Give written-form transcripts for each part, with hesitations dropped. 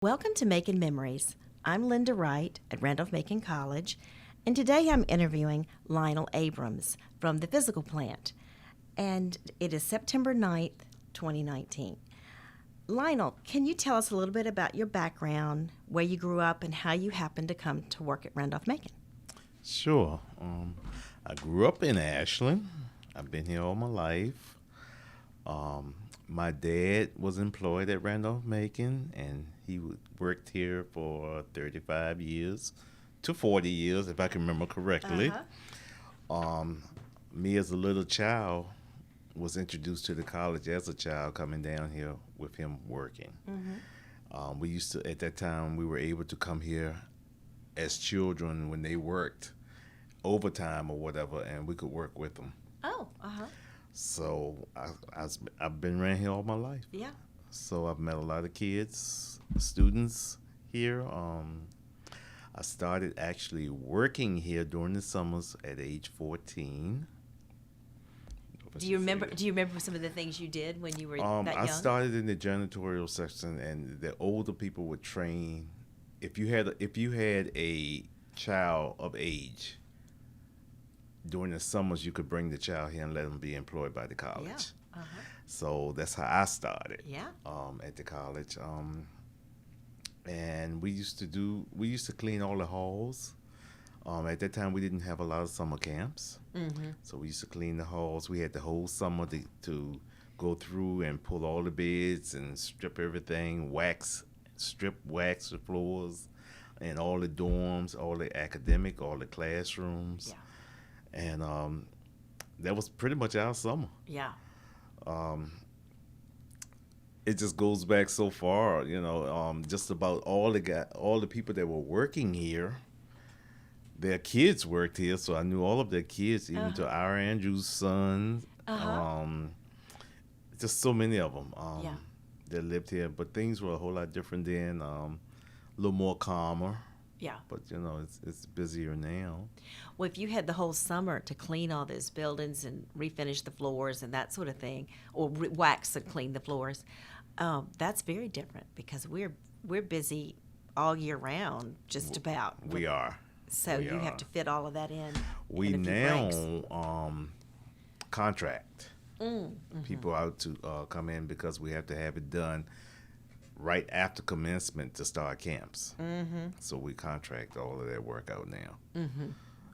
Welcome to Macon Memories. I'm Lynda Wright at Randolph-Macon College, and today I'm interviewing Lionel Abrams from the physical plant. And it is September 9th, 2019. Lionel, can you tell us a little bit about your background, where you grew up, and how you happened to come to work at Randolph-Macon? Sure. I grew up in Ashland. I've been here all my life. My dad was employed at Randolph-Macon, and he worked here for 35 years to 40 years, if I can remember correctly. Me as a little child was introduced to the college as a child coming down here with him working. We used to, at that time, we were able to come here as children when they worked overtime or whatever, and we could work with them. So I've been around here all my life. Yeah. So I've met a lot of kids, students here. I started actually working here during the summers at age 14. Do you remember some of the things you did when you were that young? I started in the janitorial section, and the older people would train. If you had a child of age, during the summers, you could bring the child here and let them be employed by the college. Yeah. So that's how I started. Yeah. At the college, and we used to clean all the halls. At that time, we didn't have a lot of summer camps, so we used to clean the halls. We had the whole summer to go through and pull all the beds and strip everything, wax the floors, and all the dorms, all the academic, all the classrooms. Yeah. And that was pretty much our summer. Yeah. It just goes back so far, just about all the people that were working here. Their kids worked here, so I knew all of their kids, even to our Andrew's sons. Just so many of them that lived here. But things were a whole lot different then, a little more calmer. Yeah. But, it's busier now. Well, if you had the whole summer to clean all those buildings and refinish the floors and that sort of thing, or wax and clean the floors, that's very different because we're busy all year round, just about. We are. So you have to fit all of that in. We in a few now breaks. Contract people out to come in because we have to have it done right after commencement to start camps. So we contract all of that work out now.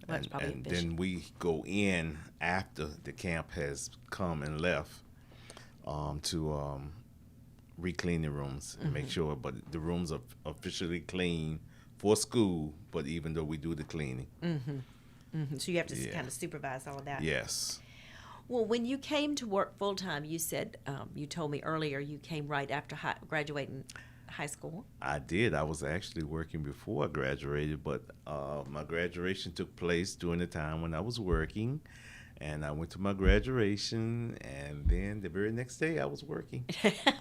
And then we go in after the camp has come and left to re-clean the rooms and make sure, but the rooms are officially clean for school, but even though we do the cleaning. So you have to kind of supervise all of that. Yes. Well, when you came to work full-time, you said, you told me earlier you came right after graduating high school. I did. I was actually working before I graduated, but my graduation took place during the time when I was working, and I went to my graduation, and then the very next day I was working.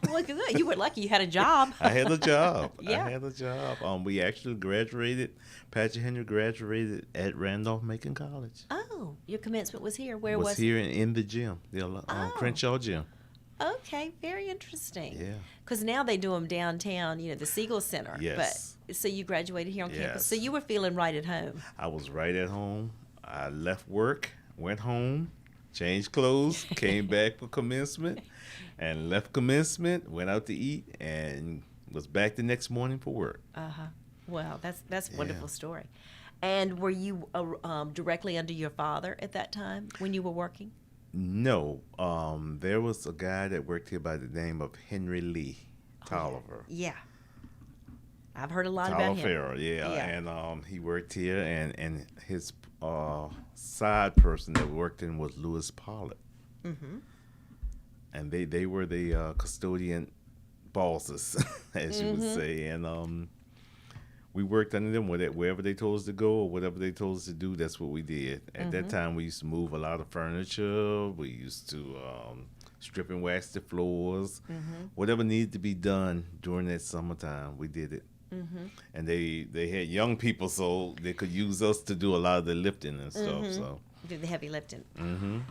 Well, good. You were lucky you had a job. I had a job. Yeah. I had a job. We actually graduated. Patrick Henry graduated at Randolph-Macon College. Oh, your commencement was here. Where was it? Was here in the gym, the Crenshaw gym. Okay, very interesting. Yeah. Because now they do them downtown, the Siegel Center. Yes. But so you graduated here on campus. Yes. So you were feeling right at home. I was right at home. I left work, went home, changed clothes, came back for commencement, and left commencement, went out to eat, and was back the next morning for work. Well, that's a wonderful story. And were you directly under your father at that time when you were working? No. There was a guy that worked here by the name of Henry Lee Tolliver. Yeah. I've heard a lot about him. Yeah. And he worked here, and his side person that worked in was Lewis Pollard. And they were the custodian bosses, as you would say. And we worked under them wherever they told us to go or whatever they told us to do. That's what we did. At that time, we used to move a lot of furniture. We used to strip and wax the floors. Whatever needed to be done during that summertime, we did it. And they had young people, so they could use us to do a lot of the lifting and stuff. So do the heavy lifting.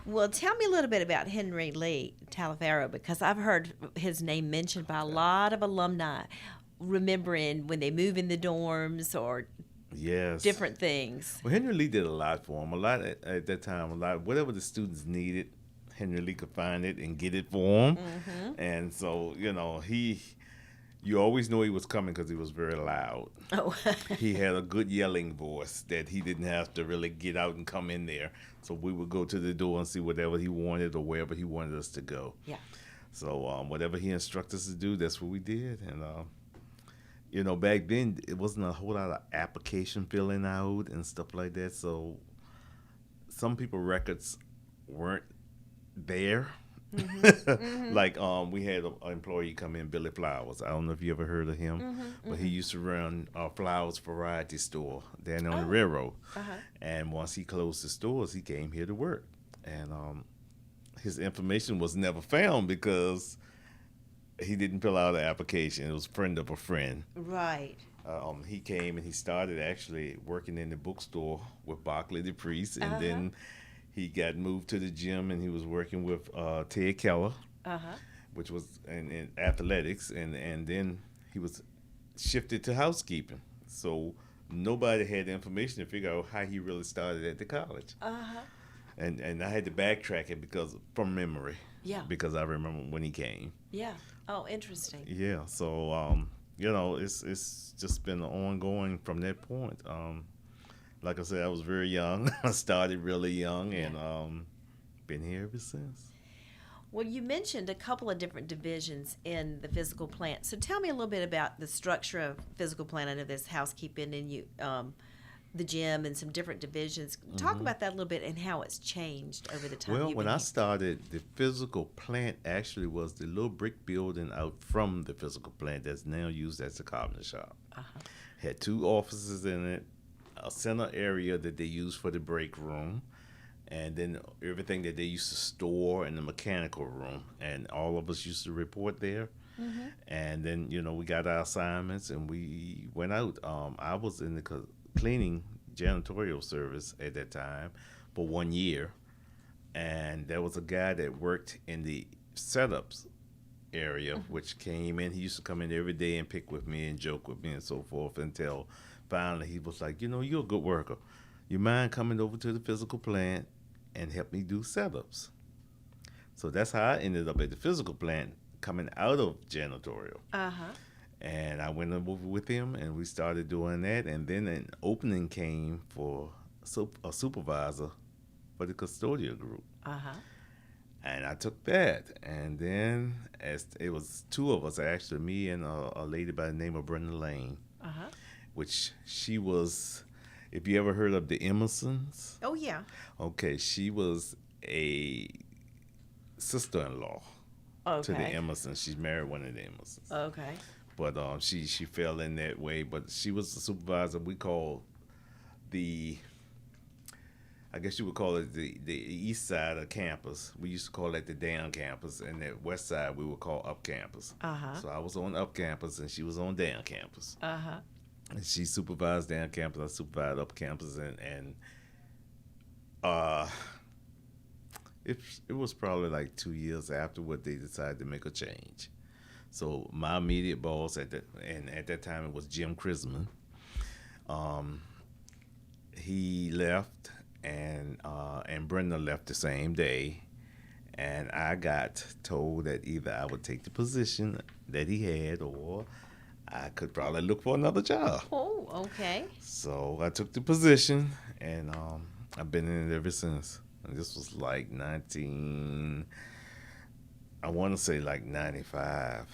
Well, tell me a little bit about Henry Lee Taliaferro, because I've heard his name mentioned by a lot of alumni. remembering when they move in the dorms or Yes. different things? Well, Henry Lee did a lot for him. A lot at that time. A lot. Whatever the students needed, Henry Lee could find it and get it for them. And so, you always knew he was coming because he was very loud. Oh. He had a good yelling voice that he didn't have to really get out and come in there. So we would go to the door and see whatever he wanted or wherever he wanted us to go. Yeah. So whatever he instructed us to do, that's what we did. And back then it wasn't a whole lot of application filling out and stuff like that. So some people records weren't there. Like we had an employee come in, Billy Flowers. I don't know if you ever heard of him, but he used to run Flowers Variety Store down on the railroad. And once he closed the stores, he came here to work. And his information was never found because he didn't fill out an application. It was friend of a friend. Right. He came and he started actually working in the bookstore with Barclay the Priest, and then he got moved to the gym and he was working with Ted Keller, which was in athletics, and then he was shifted to housekeeping. So nobody had the information to figure out how he really started at the college. And I had to backtrack it from memory. Yeah. Because I remember when he came. Yeah. Oh, interesting. Yeah. So it's just been ongoing from that point. Like I said, I was very young. I started really young, and been here ever since. Well, you mentioned a couple of different divisions in the physical plant. So tell me a little bit about the structure of physical plant. I know there's housekeeping and the gym and some different divisions. Talk about that a little bit and how it's changed over the time. Well, when I started, the physical plant actually was the little brick building out from the physical plant that's now used as a carpenter shop. Had 2 offices in it, a center area that they used for the break room, and then everything that they used to store in the mechanical room. And all of us used to report there. And then, we got our assignments and we went out. I was in the cleaning janitorial service at that time for 1 year. And there was a guy that worked in the setups area, which came in. He used to come in every day and pick with me and joke with me and so forth, until finally he was like, you're a good worker. You mind coming over to the physical plant and help me do setups? So that's how I ended up at the physical plant, coming out of janitorial. And I went over with him and we started doing that. And then an opening came for a supervisor for the custodial group. And I took that. And then as it was 2 of us, actually, me and a lady by the name of Brenda Lane, which she was, if you ever heard of the Emersons. Oh, yeah. Okay, she was a sister-in-law to the Emersons. She's married one of the Emersons. Okay. But she fell in that way. But she was the supervisor. We called I guess you would call it the east side of campus. We used to call it the down campus, and the west side we would call up campus. So I was on up campus and she was on down campus. And she supervised down campus, I supervised up campus, and it was probably like 2 years afterward they decided to make a change. So my immediate boss at that time it was Jim Chrisman. He left, and Brenda left the same day, and I got told that either I would take the position that he had, or I could probably look for another job. Oh, okay. So I took the position, and I've been in it ever since. And this was like 1995.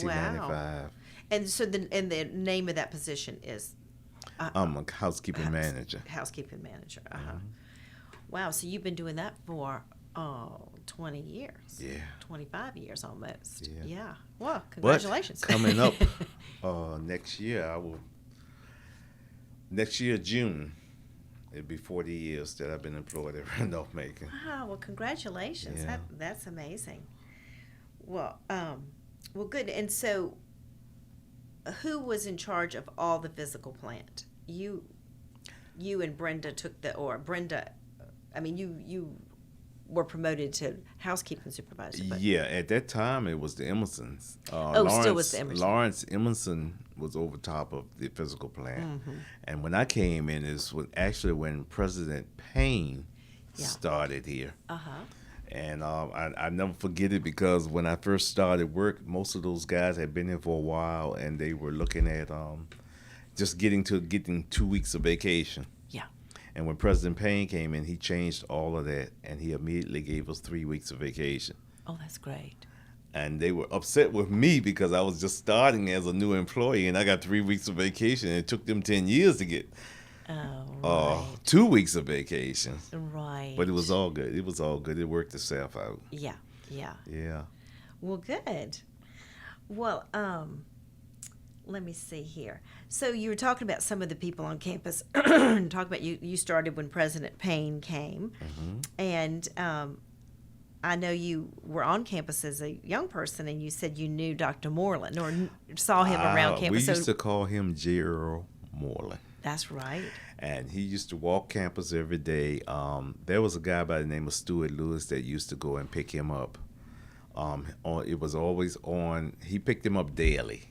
Wow. And so the name of that position is? I'm a housekeeping manager. Housekeeping manager. Wow. So you've been doing that for 20 years. Yeah. 25 years almost. Yeah. Well, congratulations. But coming up next year, June, it'll be 40 years that I've been employed at Randolph Macon. Wow. Well, congratulations. Yeah. That's amazing. Well, good. And so, who was in charge of all the physical plant? You and Brenda took Brenda. I mean, you were promoted to housekeeping supervisor. But. Yeah, at that time it was the Emersons. Still was the Emerson. Lawrence Emerson was over top of the physical plant, and when I came in is when President Payne started here. And I never forget it because when I first started work, most of those guys had been there for a while, and they were looking at just getting 2 weeks of vacation. Yeah. And when President Payne came in, he changed all of that, and he immediately gave us 3 weeks of vacation. Oh, that's great. And they were upset with me because I was just starting as a new employee, and I got 3 weeks of vacation. And it took them 10 years to get 2 weeks of vacation. Right. But it was all good. It was all good. It worked itself out. Yeah. Yeah. Well, good. Well, let me see here. So you were talking about some of the people on campus. Talking about you started when President Payne came, and I know you were on campus as a young person, and you said you knew Dr. Moreland or saw him around campus. We used to call him Gerald Moreland. That's right. And he used to walk campus every day. There was a guy by the name of Stuart Lewis that used to go and pick him up. It was always on. He picked him up daily.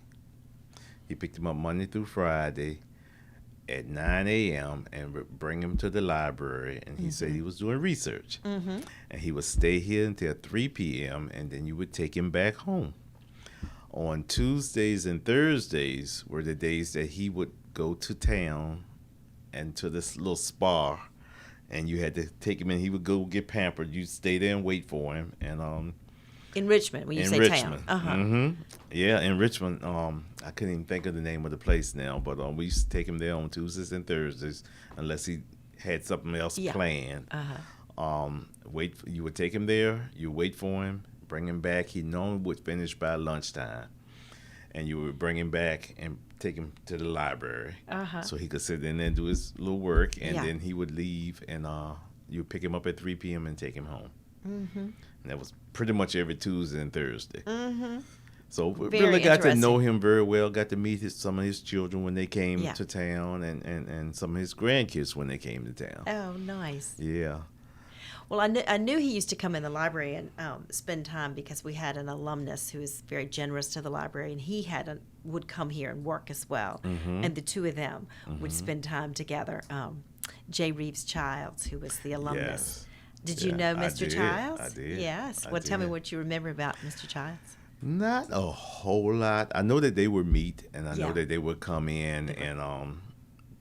He picked him up Monday through Friday at 9 a.m. and would bring him to the library. And he said he was doing research. And he would stay here until 3 p.m. and then you would take him back home. On Tuesdays and Thursdays were the days that he would go to town and to this little spa, and you had to take him in. He would go get pampered. You'd stay there and wait for him. And in Richmond, when you say Richmond. town. Yeah, in Richmond. I couldn't even think of the name of the place now, but we used to take him there on Tuesdays and Thursdays unless he had something else planned. You would take him there. You wait for him, bring him back. He normally would finish by lunchtime, and you would bring him back and take him to the library so he could sit in there and do his little work, and then he would leave, and you would pick him up at 3 p.m. and take him home. And that was pretty much every Tuesday and Thursday. So we really got to know him very well, got to meet some of his children when they came to town, and some of his grandkids when they came to town. Oh, nice. Yeah. Well, I knew he used to come in the library and spend time because we had an alumnus who was very generous to the library, and he would come here and work as well. And the two of them would spend time together. J. Reeves Childs, who was the alumnus. Yes. Did you know Mr. Childs? I did. Yes. Well, tell me what you remember about Mr. Childs. Not a whole lot. I know that they would meet, and I know that they would come in and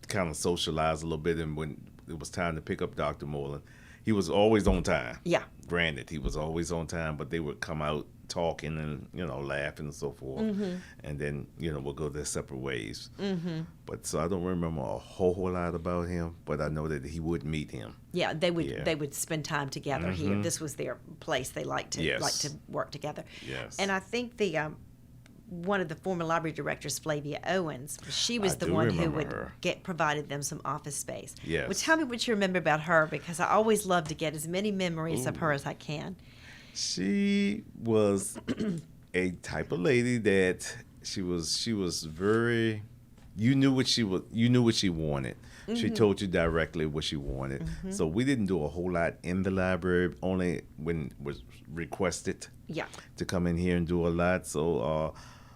kind of socialize a little bit. And when it was time to pick up Dr. Moreland, he was always on time. Yeah. Granted, he was always on time, but they would come out talking and, laughing and so forth. And then, we'll go their separate ways. But so I don't remember a whole lot about him, but I know that he would meet him. Yeah, they would spend time together here. This was their place. They liked to work together. Yes. And I think one of the former library directors, Flavia Owens, she was the one who would provided them some office space. Yes. Well, tell me what you remember about her, because I always love to get as many memories of her as I can. She was a type of lady that she was very. You knew what she wanted. She told you directly what she wanted. So we didn't do a whole lot in the library, only when it was requested to come in here and do a lot. So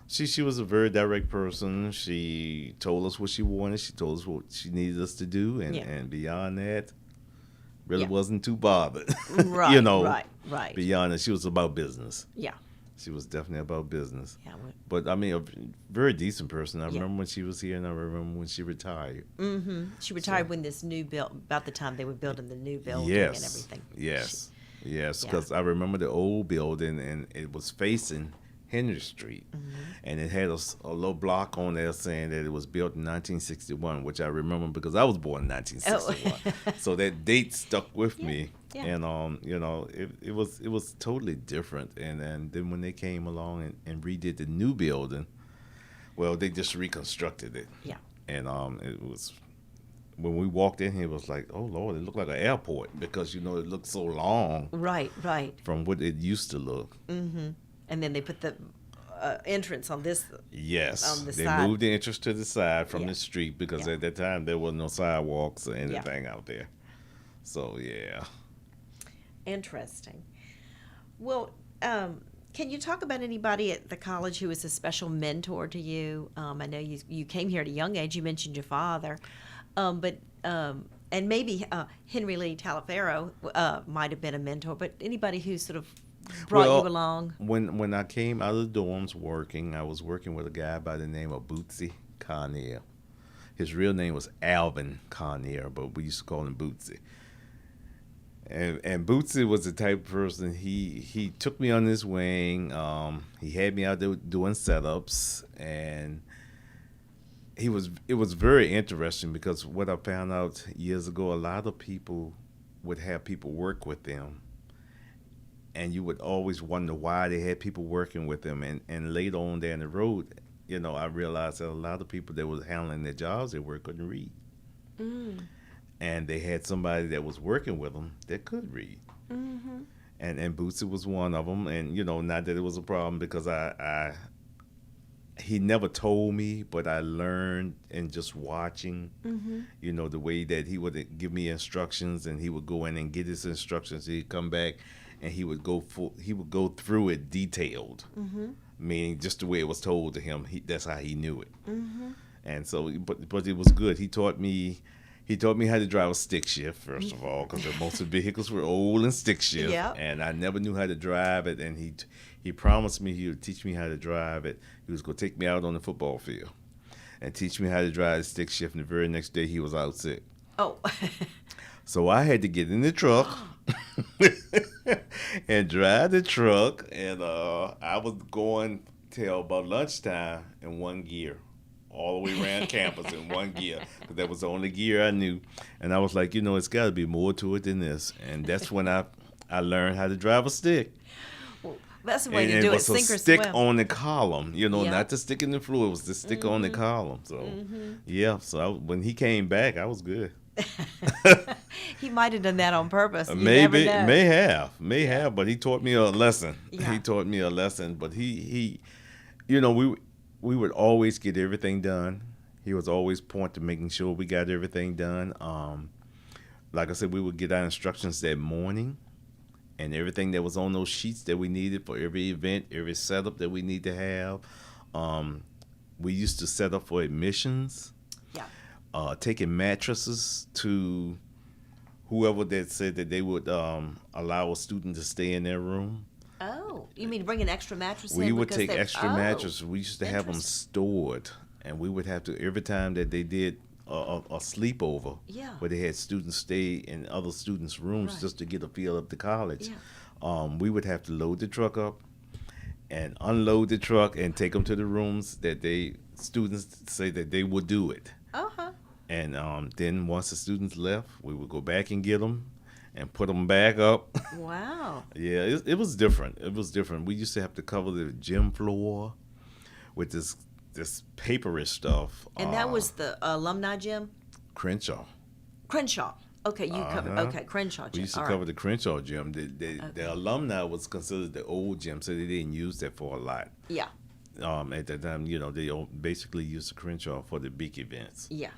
she was a very direct person. She told us what she wanted. She told us what she needed us to do, and beyond that, really wasn't too bothered. Right. Right. Beyond that, she was about business. Yeah. She was definitely about business. Yeah. But I mean, a very decent person. I remember when she was here, and I remember when she retired. She retired when this new about the time they were building the new building and everything. Yes, because I remember the old building, and it was facing Henry Street, and it had a little block on there saying that it was built in 1961, which I remember because I was born in 1961. So that date stuck with me. Yeah. And it was totally different. And then when they came along and redid the new building, well, they just reconstructed it. Yeah. And it was, when we walked in here, it was like, oh Lord, it looked like an airport because it looked so long. Right. From what it used to look. And then they put the entrance on this. Yes. On the they side. moved the entrance to the side from the street because at that time there was no sidewalks or anything out there. So Interesting. Well, can you talk about anybody at the college who was a special mentor to you? I know you came here at a young age. You mentioned your father, but and maybe Henry Lee Taliaferro might have been a mentor. But anybody who sort of brought you along? When I came out of the dorms working, I was working with a guy by the name of Bootsy Connier. His real name was Alvin Connier, but we used to call him Bootsy. And Bootsy was the type of person, he took me on his wing. He had me out there doing setups, and it was very interesting because what I found out years ago, a lot of people would have people work with them, and you would always wonder why they had people working with them. And later on down the road, I realized that a lot of people that was handling their jobs at work couldn't read. Mm. And they had somebody that was working with them that could read. Mm-hmm. And Bootsy was one of them. And, not that it was a problem because he never told me, but I learned in just watching, the way that he would give me instructions, and he would go in and get his instructions. He'd come back and he would go through it detailed, meaning just the way it was told to him. That's how he knew it. Mm-hmm. And so, but it was good. He taught me how to drive a stick shift, first of all, because most of the vehicles were old and stick shift. Yep. And I never knew how to drive it. And he promised me he would teach me how to drive it. He was going to take me out on the football field and teach me how to drive the stick shift. And the very next day, he was out sick. Oh. So I had to get in the truck and drive the truck. And I was going till about lunchtime in one gear. All the way around campus in one gear, because that was the only gear I knew. And I was like, it's got to be more to it than this. And that's when I learned how to drive a stick. Well, that's the way you do it. Sink or swim. It was a stick on the column, not the stick in the floor. It was the stick on the column. So, yeah. So when he came back, I was good. He might have done that on purpose. Maybe, may have, but he taught me a lesson. Yeah. He taught me a lesson, but he we would always get everything done. He was always point to making sure we got everything done. Like I said, we would get our instructions that morning, and everything that was on those sheets that we needed for every event, every setup that we need to have. We used to set up for admissions. Yeah. Taking mattresses to whoever that said that they would allow a student to stay in their room. Oh, you mean bring an extra mattress in? We would take extra mattresses. We used to have them stored, and we would have to, every time that they did a sleepover, where they had students stay in other students' rooms just to get a feel of the college, we would have to load the truck up and unload the truck and take them to the rooms that students say that they would do it. Uh-huh. And then once the students left, we would go back and get them and put them back up. Wow. Yeah, it was different. It was different. We used to have to cover the gym floor with this paperish stuff. And that was the alumni gym? Crenshaw. Okay, you covered. Okay, Crenshaw gym. We used to cover the Crenshaw gym. The alumni was considered the old gym, so they didn't use that for a lot. Yeah. At that time, they basically used the Crenshaw for the big events. Yeah.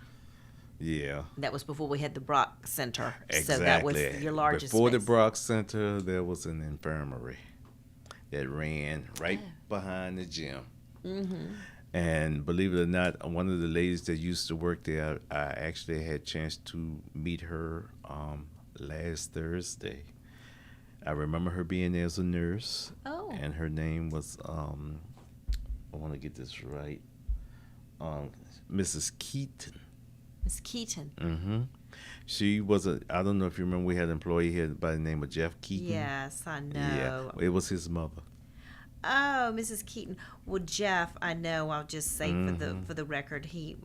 Yeah. That was before we had the Brock Center. Exactly. So that was your largest Before space. the Brock Center, there was an infirmary that ran right behind the gym. Mm-hmm. And believe it or not, one of the ladies that used to work there, I actually had a chance to meet her last Thursday. I remember her being there as a nurse. Oh. And her name was, I want to get this right, Mrs. Keaton. Miss Keaton. Mm-hmm. She was I don't know if you remember, we had an employee here by the name of Jeff Keaton. Yes, I know. Yeah, it was his mother. Oh, Mrs. Keaton. Well, Jeff, I know. I'll just say for the record, he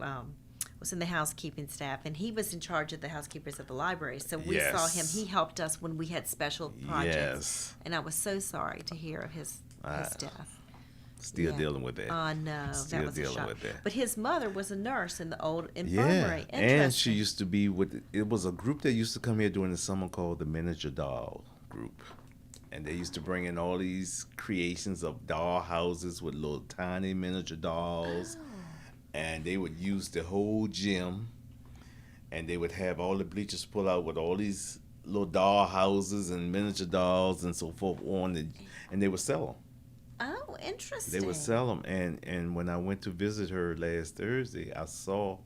was in the housekeeping staff, and he was in charge of the housekeepers at the library. So we saw him. He helped us when we had special projects. Yes. And I was so sorry to hear of his death. Still dealing with that. No, Still that was dealing a shock. with that. But his mother was a nurse in the old infirmary. Yeah, and she used to be it was a group that used to come here during the summer called the Miniature Doll Group. And they used to bring in all these creations of doll houses with little tiny miniature dolls. Oh. And they would use the whole gym, and they would have all the bleachers pull out with all these little doll houses and miniature dolls and so forth and they would sell them. Oh, interesting. They would sell them, and when I went to visit her last Thursday, I saw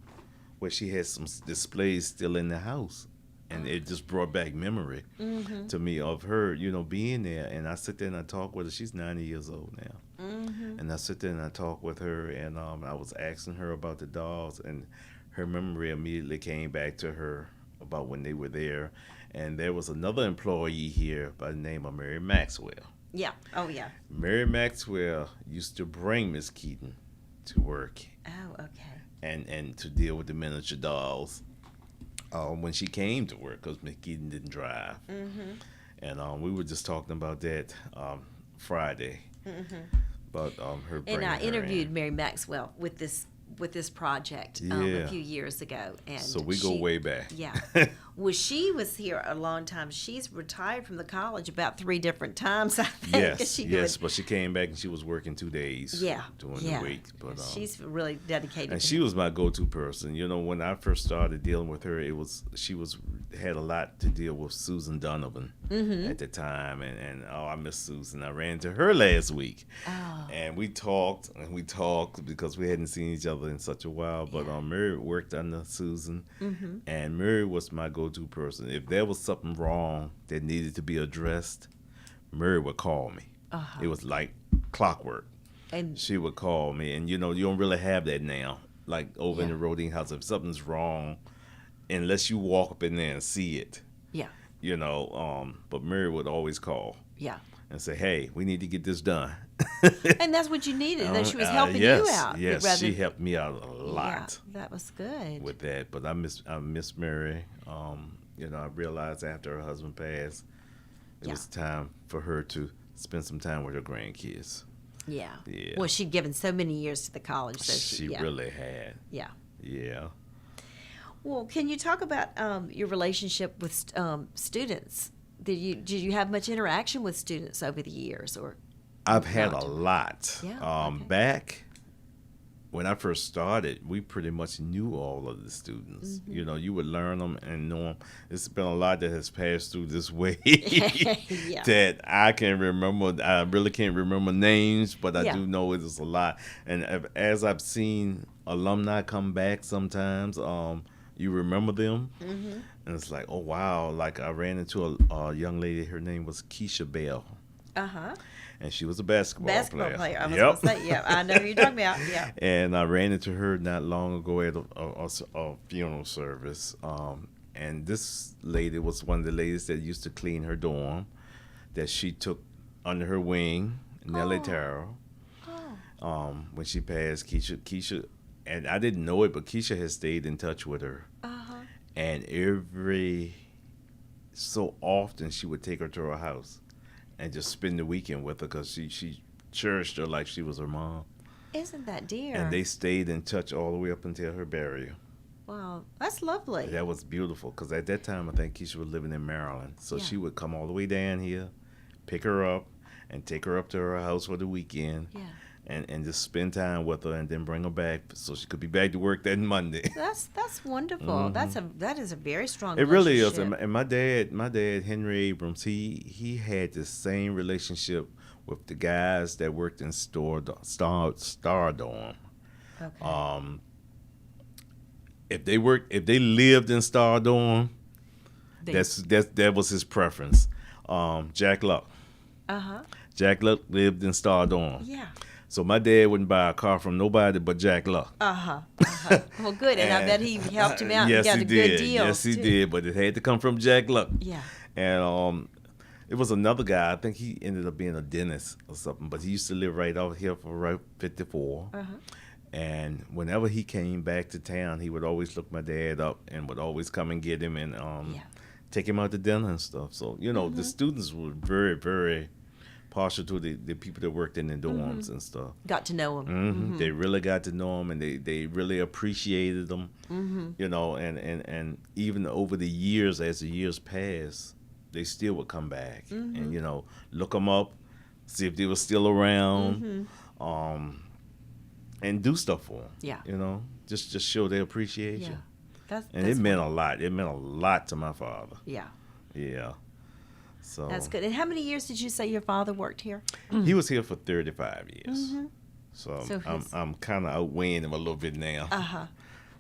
where she had some displays still in the house, and it just brought back memory to me of her, being there. And I sit there and I talk with her. She's 90 years old now, and I sit there and I talk with her, and I was asking her about the dolls, and her memory immediately came back to her about when they were there. And there was another employee here by the name of Mary Maxwell. Yeah. Oh, yeah. Mary Maxwell used to bring Miss Keaton to work Oh, okay. and to deal with the miniature dolls when she came to work, because Miss Keaton didn't drive. And we were just talking about that Friday. About her bringing And I her interviewed in. Mary Maxwell with this project Yeah. a few years ago, and So we go way back. Yeah. Well, she was here a long time. She's retired from the college about 3 different times, I think. 'cause Yes, but she came back and she was working 2 days during the week. But she's really dedicated. and to she was my go-to person. When I first started dealing with her, she had a lot to deal with Susan Donovan at the time, and I miss Susan. I ran into her last week, and we talked because we hadn't seen each other in such a while. But Mary worked under Susan, and Mary was my go-to person. If there was something wrong that needed to be addressed, Mary would call me. It was like clockwork. And She would call me, and you don't really have that now. Like over in the Rodin house, if something's wrong, unless you walk up in there and see it, yeah, but Mary would always call yeah. and say, "Hey, we need to get this done." And that's what you needed. That she was helping yes, you out. Yes, rather- she helped me out a lot Yeah, that was good. with that. But I miss Mary. I realized after her husband passed, it was time for her to spend some time with her grandkids. Yeah. Yeah. Well, she'd given so many years to the college. So She really had. Yeah. Yeah. Well, can you talk about your relationship with students? Did you have much interaction with students over the years, or? I've had not? a lot. Yeah, okay. Back when I first started, we pretty much knew all of the students. You would learn them and know them. It's been a lot that has passed through this way that I can remember. I really can't remember names, but I do know it is a lot. And as I've seen alumni come back sometimes, you remember them. And it's like, oh, wow. Like I ran into a young lady. Her name was Keisha Bell. And she was a basketball player. I was going to say, I know who you're talking about. Yeah. And I ran into her not long ago at a funeral service. And this lady was one of the ladies that used to clean her dorm, that she took under her wing, Nellie Tarrow. When she passed, Keisha, and I didn't know it, but Keisha has stayed in touch with her. And every so often she would take her to her house and just spend the weekend with her, because she cherished her like she was her mom. Isn't that dear? And they stayed in touch all the way up until her burial. Wow, that's lovely. That was beautiful, because at that time I think Keisha was living in Maryland. So she would come all the way down here, pick her up, and take her up to her house for the weekend. Yeah. And just spend time with her, and then bring her back so she could be back to work that Monday. That's wonderful. That is a very strong. It really is. relationship. And my dad Henry Abrams, he had the same relationship with the guys that worked in Star Dorm. Okay. If they lived in Star Dorm, that was his preference. Jack Luck. Jack Luck lived in Star Dorm. Yeah. So my dad wouldn't buy a car from nobody but Jack Luck. Well, good, and I bet he helped him out Yes, and got he a did. good deal. Yes, he too. did. But it had to come from Jack Luck. Yeah. And it was another guy. I think he ended up being a dentist or something. But he used to live right out here for Route 54. And whenever he came back to town, he would always look my dad up and would always come and get him and take him out to dinner and stuff. So the students were very, very partial to the people that worked in the dorms and stuff. Got to know him. They really got to know him, and they really appreciated him. And even over the years, as the years passed, they still would come back and look them up, see if they were still around, and do stuff for them. Yeah. Just show their appreciation. Yeah. It meant a lot. It meant a lot to my father. Yeah. Yeah. So That's good. And how many years did you say your father worked here? he was here for 35 years. Mm-hmm. So, So I'm kind of outweighing him a little bit now. Uh-huh.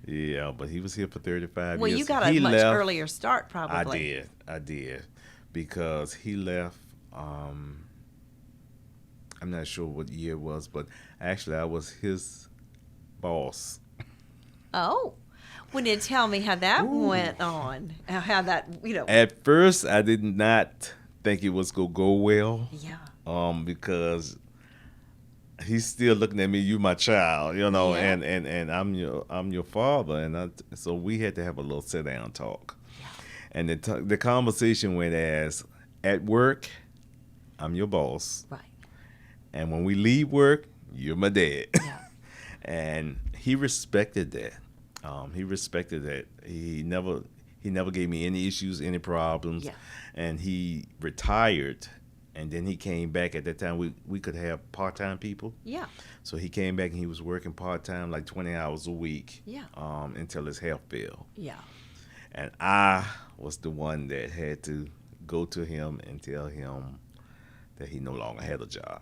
Yeah, but he was here for 35 Well, years. you got a He much left. earlier start, probably. I did, because he left. I'm not sure what year it was, but actually I was his boss. Oh. Well, then tell me how that Ooh. went on. How that, At first, I did not think it was gonna go well. Yeah. Because he's still looking at me. You my child, Yeah. and I'm your father, and so we had to have a little sit down talk. Yeah. And the conversation went as, at work, I'm your boss. Right. And when we leave work, you're my dad. Yeah. And he respected that. He respected that. He never gave me any issues, any problems. Yeah. And he retired, and then he came back. At that time, we could have part-time people. Yeah. So he came back and he was working part-time, like 20 hours a week. Yeah. Until his health failed. Yeah. And I was the one that had to go to him and tell him that he no longer had a job.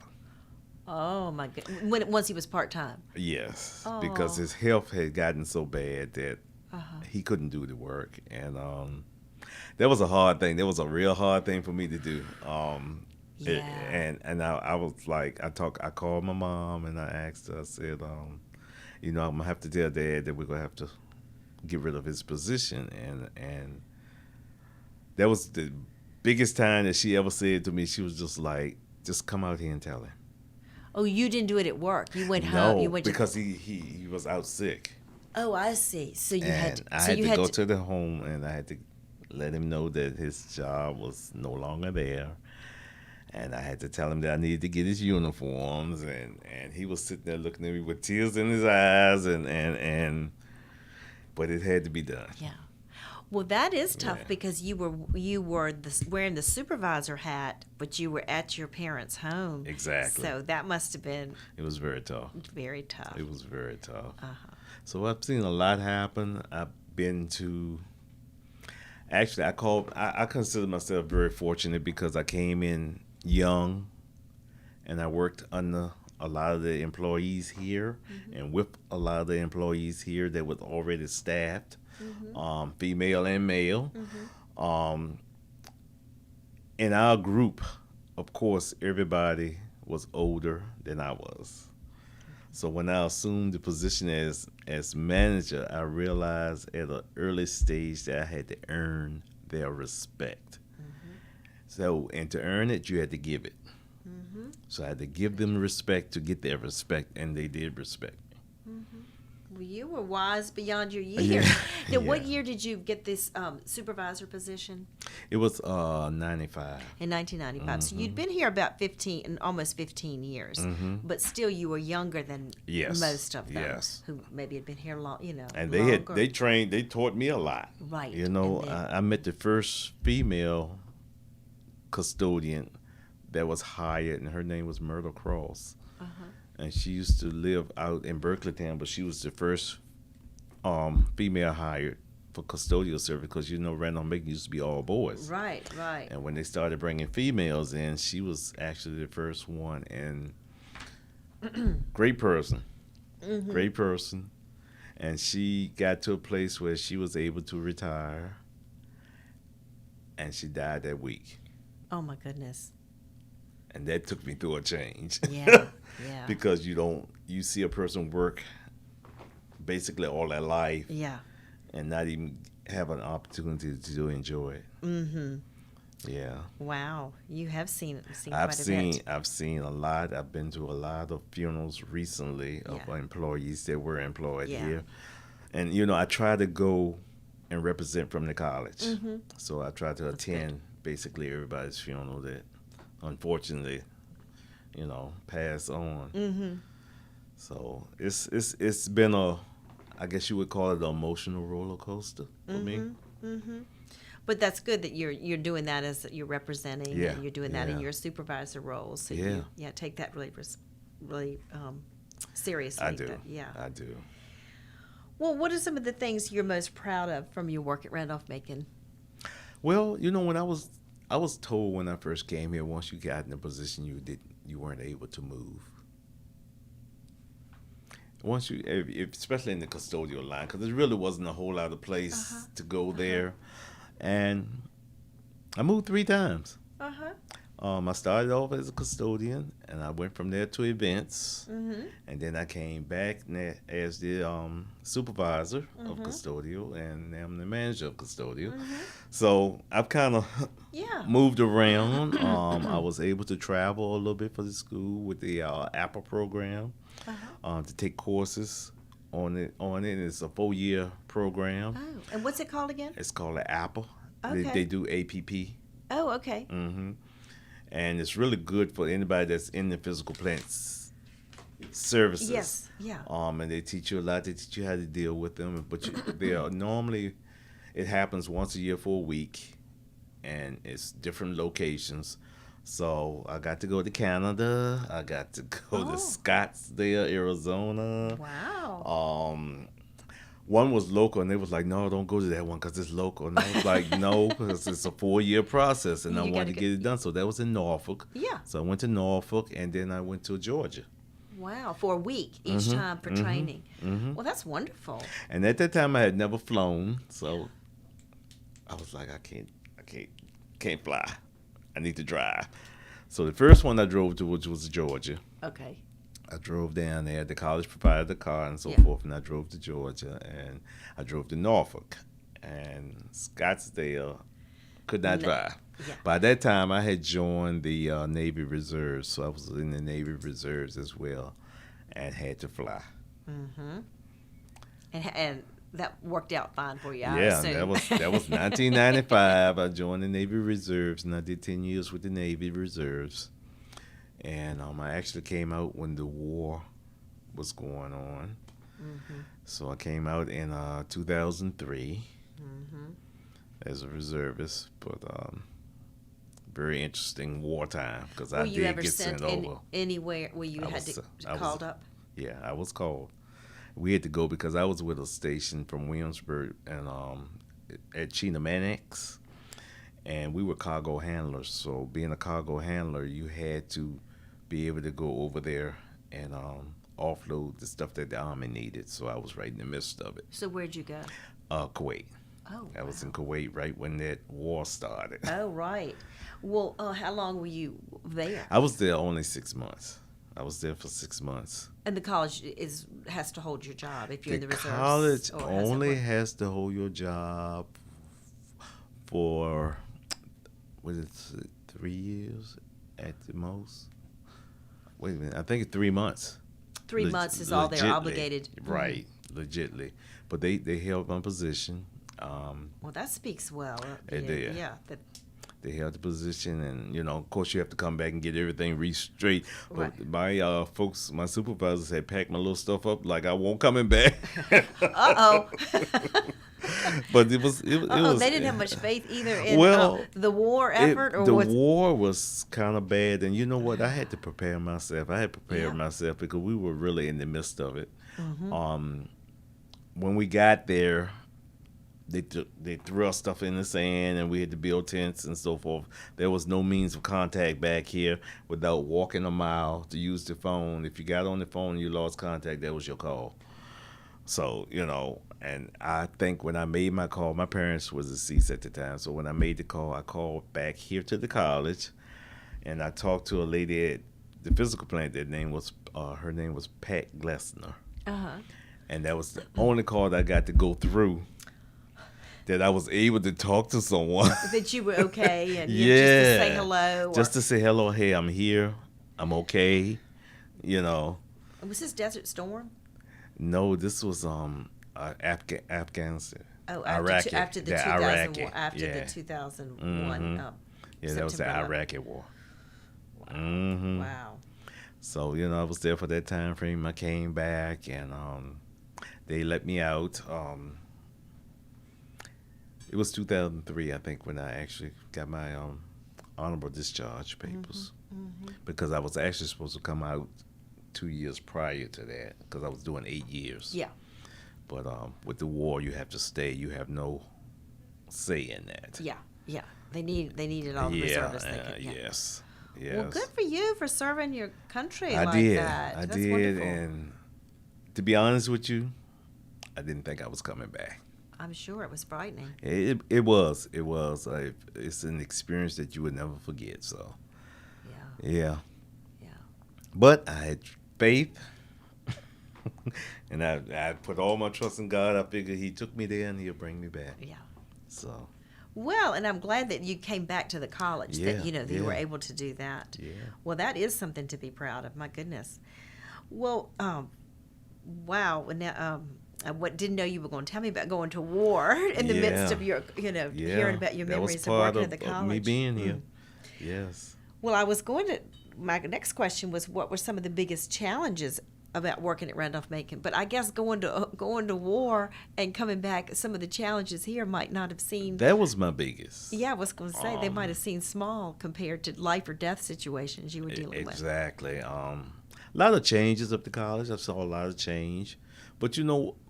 Oh my goodness! Once he was part-time. Yes, Oh. because his health had gotten so bad that Uh-huh. he couldn't do the work, and that was a hard thing. That was a real hard thing for me to do. Yeah. And I was like, I called my mom and I asked her. I said, I'm gonna have to tell Dad that we're gonna have to get rid of his position, and that was the biggest time that she ever said to me. She was just like, just come out here and tell him. Oh, you didn't do it at work. You went No, home. You went because he was out sick. Oh, I see. So you had to. I So had you to had go to. to the home, and I had to let him know that his job was no longer there. And I had to tell him that I needed to get his uniforms, and he was sitting there looking at me with tears in his eyes, but it had to be done. Yeah. Well, that is tough Yeah. because you were wearing the supervisor hat, but you were at your parents' home. Exactly. So that must have been It was very tough. very tough. It was very tough. Uh-huh. So I've seen a lot happen. I've been to. Actually, I consider myself very fortunate because I came in young, and I worked under a lot of the employees here, and with a lot of the employees here that was already staffed, female and male. In our group, of course, everybody was older than I was. So when I assumed the position as manager, I realized at an early stage that I had to earn their respect. So, and to earn it, you had to give it. So I had to give them respect to get their respect, and they did respect me. Well, you were wise beyond your years. Yeah. Now, what Yeah. year did you get this supervisor position? It was 95. In 1995. So you'd been here about almost 15 years, but still you were younger than Yes. most of them Yes. who maybe had been here And longer. they taught me a lot. Right. You know, And they- I met the first female custodian that was hired, and her name was Myrtle Cross. And she used to live out in Berkeleytown, but she was the first female hired for custodial service because, Randolph Macon used to be all boys. Right. And when they started bringing females in, she was actually the first one. And great person. Great person. And she got to a place where she was able to retire, and she died that week. Oh my goodness. And that took me through a change. Yeah. Yeah. Because you see a person work basically all their life Yeah. and not even have an opportunity to enjoy it. Yeah. Wow. You have seen I've quite a seen bit. I've seen a lot. I've been to a lot of funerals recently of Yeah. employees that were employed Yeah. here. And I try to go and represent from the college. So I try to attend basically everybody's funeral that unfortunately, pass on. So it's been I guess you would call it an emotional roller coaster for me. But that's good that you're doing that as you're representing, Yeah, and you're doing that in yeah. your supervisor role. So Yeah. you take that really seriously. I do. Yeah. I do. Well, what are some of the things you're most proud of from your work at Randolph Macon? Well, when I was told when I first came here, once you got in a position, you weren't able to move. Once especially in the custodial line, because there really wasn't a whole lot of Uh-huh. place to go Uh-huh. there, and I moved 3 times. Uh-huh. I started off as a custodian, and I went from there to events, Mm-hmm. and then I came back as the supervisor of Mm-hmm. custodial, and now I'm the manager of custodial. Mm-hmm. So I've kind of Yeah. moved around. I was able to travel a little bit for the school with the Apple program Uh-huh. to take courses on it. It's a 4-year program. Oh, and what's it called again? It's called the Apple. Okay. They do APP. Oh, okay. And it's really good for anybody that's in the physical plants services. Yes. Yeah. And they teach you a lot. They teach you how to deal with them. But they are normally, it happens once a year for a week, and it's different locations. So I got to go to Canada. I got to go to Scottsdale, Arizona. Wow. One was local, and they was like, "No, don't go to that one because it's local." And I was like, "No, because it's a 4-year process, and I You wanted gotta to get it done." So that was in Norfolk. Yeah. So I went to Norfolk, and then I went to Georgia. Wow. For a week each time for training. Well, that's wonderful. And at that time, I had never flown, so I was like, can't fly. I need to drive. So the first one I drove to was Georgia. Okay. I drove down there. The college provided the car and so Yeah. forth, and I drove to Georgia, and I drove to Norfolk, and Scottsdale. Could not drive. Yeah. By that time, I had joined the Navy Reserves, so I was in the Navy Reserves as well, and had to fly. Mm-hmm. And that worked out fine for you, I Yeah, assume. that was 1995. I joined the Navy Reserves, and I did 10 years with the Navy Reserves. And I actually came out when the war was going on. So I came out in 2003 as a reservist, but very interesting wartime because I Were you did ever get sent sent over. anywhere where you had to called up? Yeah, I was called. We had to go because I was with a station from Williamsburg and at Chinamanex, and we were cargo handlers. So being a cargo handler, you had to be able to go over there and offload the stuff that the Army needed. So I was right in the midst of it. So where'd you go? Kuwait. Oh, I was in Kuwait right when that war started. Oh, right. Well, how long were you there? I was there only 6 months. I was there for 6 months. And the college has to hold your job if you're in the reserves. College or has it only work? has to hold your job for, what is it, 3 years at the most? Wait a minute, I think it's 3 months. 3 months is all they're Legitly. obligated. Right, legitly. But they held my position. Well, that speaks well. It did. Yeah. They held the position, and of course, you have to come back and get everything straight. But Right. my folks, my supervisors had packed my little stuff up like I won't coming back. Uh-oh. But it was. It was. They didn't have much faith either in the war It- effort, or the what's war was kind of bad, and you know what? I had to prepare myself. I had prepared myself because we were really in the midst of it. When we got there, they threw our stuff in the sand, and we had to build tents and so forth. There was no means of contact back here without walking a mile to use the phone. If you got on the phone and you lost contact, that was your call. So, and I think when I made my call, my parents was deceased at the time. So when I made the call, I called back here to the college, and I talked to a lady at the physical plant. Her name was Pat Glessner. And that was the only call that I got to go through that I was able to talk to someone. that you were okay and Yeah. just to say hello? Just to say hello, hey, I'm here, I'm okay, Was this Desert Storm? No, this was Afghanistan. Oh, Iraqi. after the The 2001, Iraqi, after yeah. the 2001. Yeah, that was the September 11th. Iraqi war. Wow. So, I was there for that time frame. I came back, and they let me out. It was 2003, I think, when I actually got my honorable discharge papers. Because I was actually supposed to come out 2 years prior to that, because I was doing 8 years. Yeah. But with the war, you have to stay. You have no say in that. Yeah. Yeah, they needed all the reservists they could. Yeah. Yes. Well, good for you for serving your country I like did. that. I That's did, wonderful. and to be honest with you, I didn't think I was coming back. I'm sure it was frightening. It was. It's an experience that you would never forget. So, Yeah. yeah. Yeah. But I had faith, and I put all my trust in God. I figured He took me there, and He'll bring me back. Yeah. So. Well, and I'm glad that you came back to the college. That Yeah, that you were able to do that. Yeah. Well, that is something to be proud of. My goodness. Well, wow. Now, I didn't know you were going to tell me about going to war in the midst of your, hearing about your memories of working at the college. Of me being here. Yes. Well, my next question was, what were some of the biggest challenges about working at Randolph-Macon? But I guess going to war and coming back, some of the challenges here might not have seemed. That was my biggest. Yeah, I was going to say they might have seemed small compared to life or death situations you were dealing with. Exactly. A lot of changes up to college. I saw a lot of change, but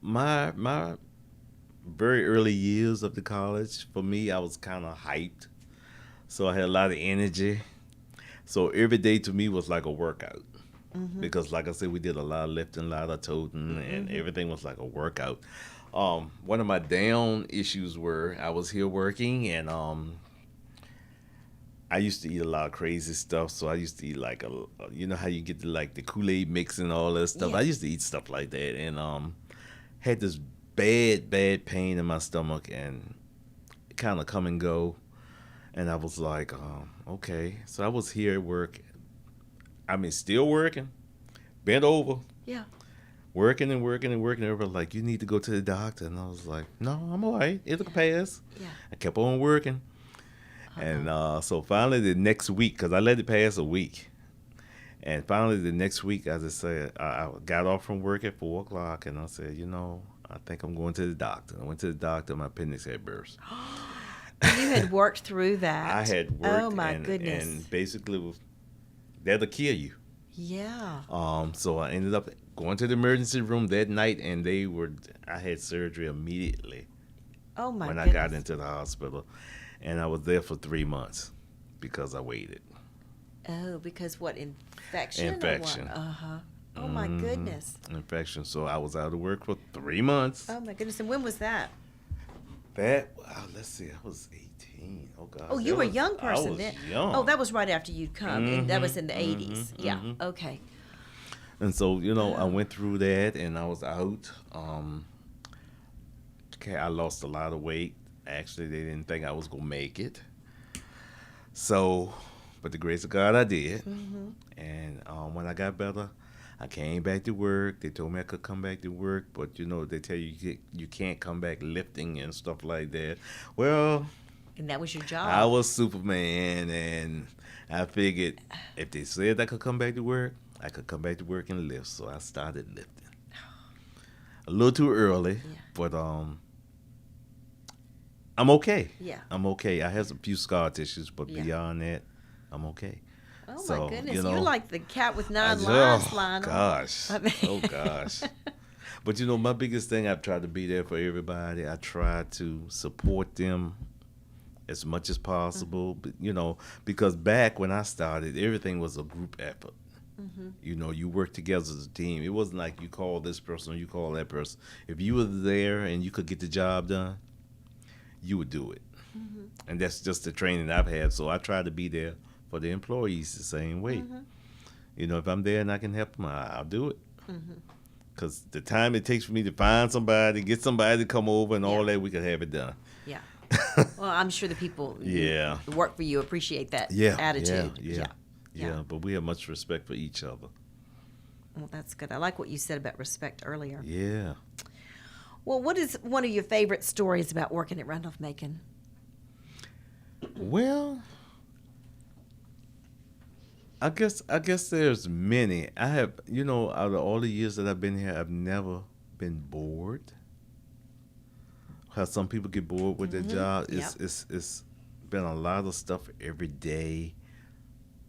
my very early years of the college, for me, I was kind of hyped, so I had a lot of energy. So every day to me was like a workout. Mm-hmm. Because, like I said, we did a lot of lifting, a lot of toting, and everything was like a workout. One of my down issues were I was here working, and I used to eat a lot of crazy stuff. So I used to eat like you know how you get the Kool-Aid mix and all that stuff. Yeah. I used to eat stuff like that, and had this bad pain in my stomach, and kind of come and go. And I was like, okay. So I was here at work. I mean, still working, bent over. Yeah. Working and working and working. Everybody was like, you need to go to the doctor. And I was like, no, I'm all right. It'll pass. Yeah. I kept on working. And so finally the next week, because I let it pass a week. And finally the next week, as I said, I got off from work at 4 o'clock. And I said, I think I'm going to the doctor. I went to the doctor. My appendix had burst. You had worked through that. I had worked. Oh, my goodness. And basically, that'll kill you. Yeah. So I ended up going to the emergency room that night, and I had surgery immediately. Oh, my goodness. When I got into the hospital, and I was there for 3 months because I waited. Oh, because what, infection? Infection. Oh, my goodness. Infection. So I was out of work for 3 months. Oh, my goodness. And when was that? Let's see, I was 18. Oh, God. Oh, you were a young person then. Young. Oh, that was right after you'd come. And that was in the 80s. Yeah. Okay. And so, I went through that, and I was out. I lost a lot of weight. Actually, they didn't think I was going to make it. So, but the grace of God, I did. And when I got better, I came back to work. They told me I could come back to work, but they tell you you can't come back lifting and stuff like that. Well, and that was your job. I was Superman, and I figured if they said I could come back to work, I could come back to work and lift. So I started lifting. A little too early, but I'm okay. Yeah. I'm okay. I have a few scar tissues, but beyond that, I'm okay. Oh, so, my goodness. You're like the cat with 9 lives, Lionel. Gosh. Oh, gosh. But, my biggest thing, I've tried to be there for everybody. I try to support them as much as possible, but, because back when I started, everything was a group effort. You work together as a team. It wasn't like you call this person or you call that person. If you were there and you could get the job done, you would do it. And that's just the training I've had. So I try to be there for the employees the same way. If I'm there and I can help them, I'll do it. Because the time it takes for me to find somebody, get somebody to come over and all that, we could have it done. Yeah. Well, I'm sure the people who work for you appreciate that attitude. Yeah, but we have much respect for each other. Well, that's good. I like what you said about respect earlier. Yeah. Well, what is one of your favorite stories about working at Randolph-Macon? Well, I guess there's many. I have, out of all the years that I've been here, I've never been bored. How some people get bored with their job. It's been a lot of stuff every day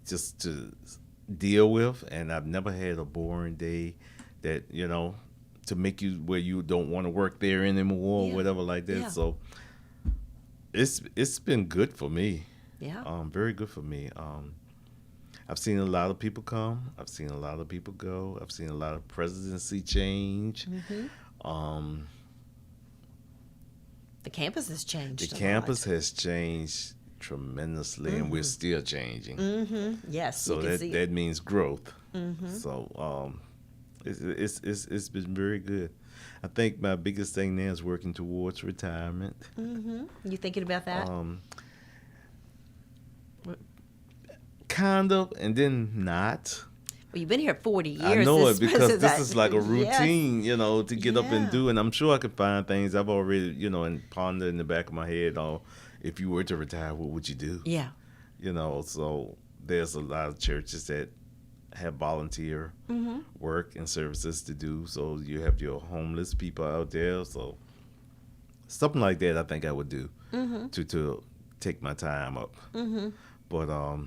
just to deal with, and I've never had a boring day that, to make you where you don't want to work there anymore or whatever like that. So It's been good for me. Yeah. Very good for me. I've seen a lot of people come. I've seen a lot of people go. I've seen a lot of presidency change. Um, The campus has changed. the campus has changed tremendously, and we're still changing. Yes. So you can see that means growth. So it's been very good. I think my biggest thing now is working towards retirement. You thinking about that? Kind of, and then not. Well, you've been here 40 years. I know it because this that- is like a Yes. routine, to get up and Yeah. do. And I'm sure I could find things I've already, and ponder in the back of my head. If you were to retire, what would you do? Yeah. So there's a lot of churches that have volunteer work and services to do. So you have your homeless people out there. So something like that, I think I would do to take my time up. But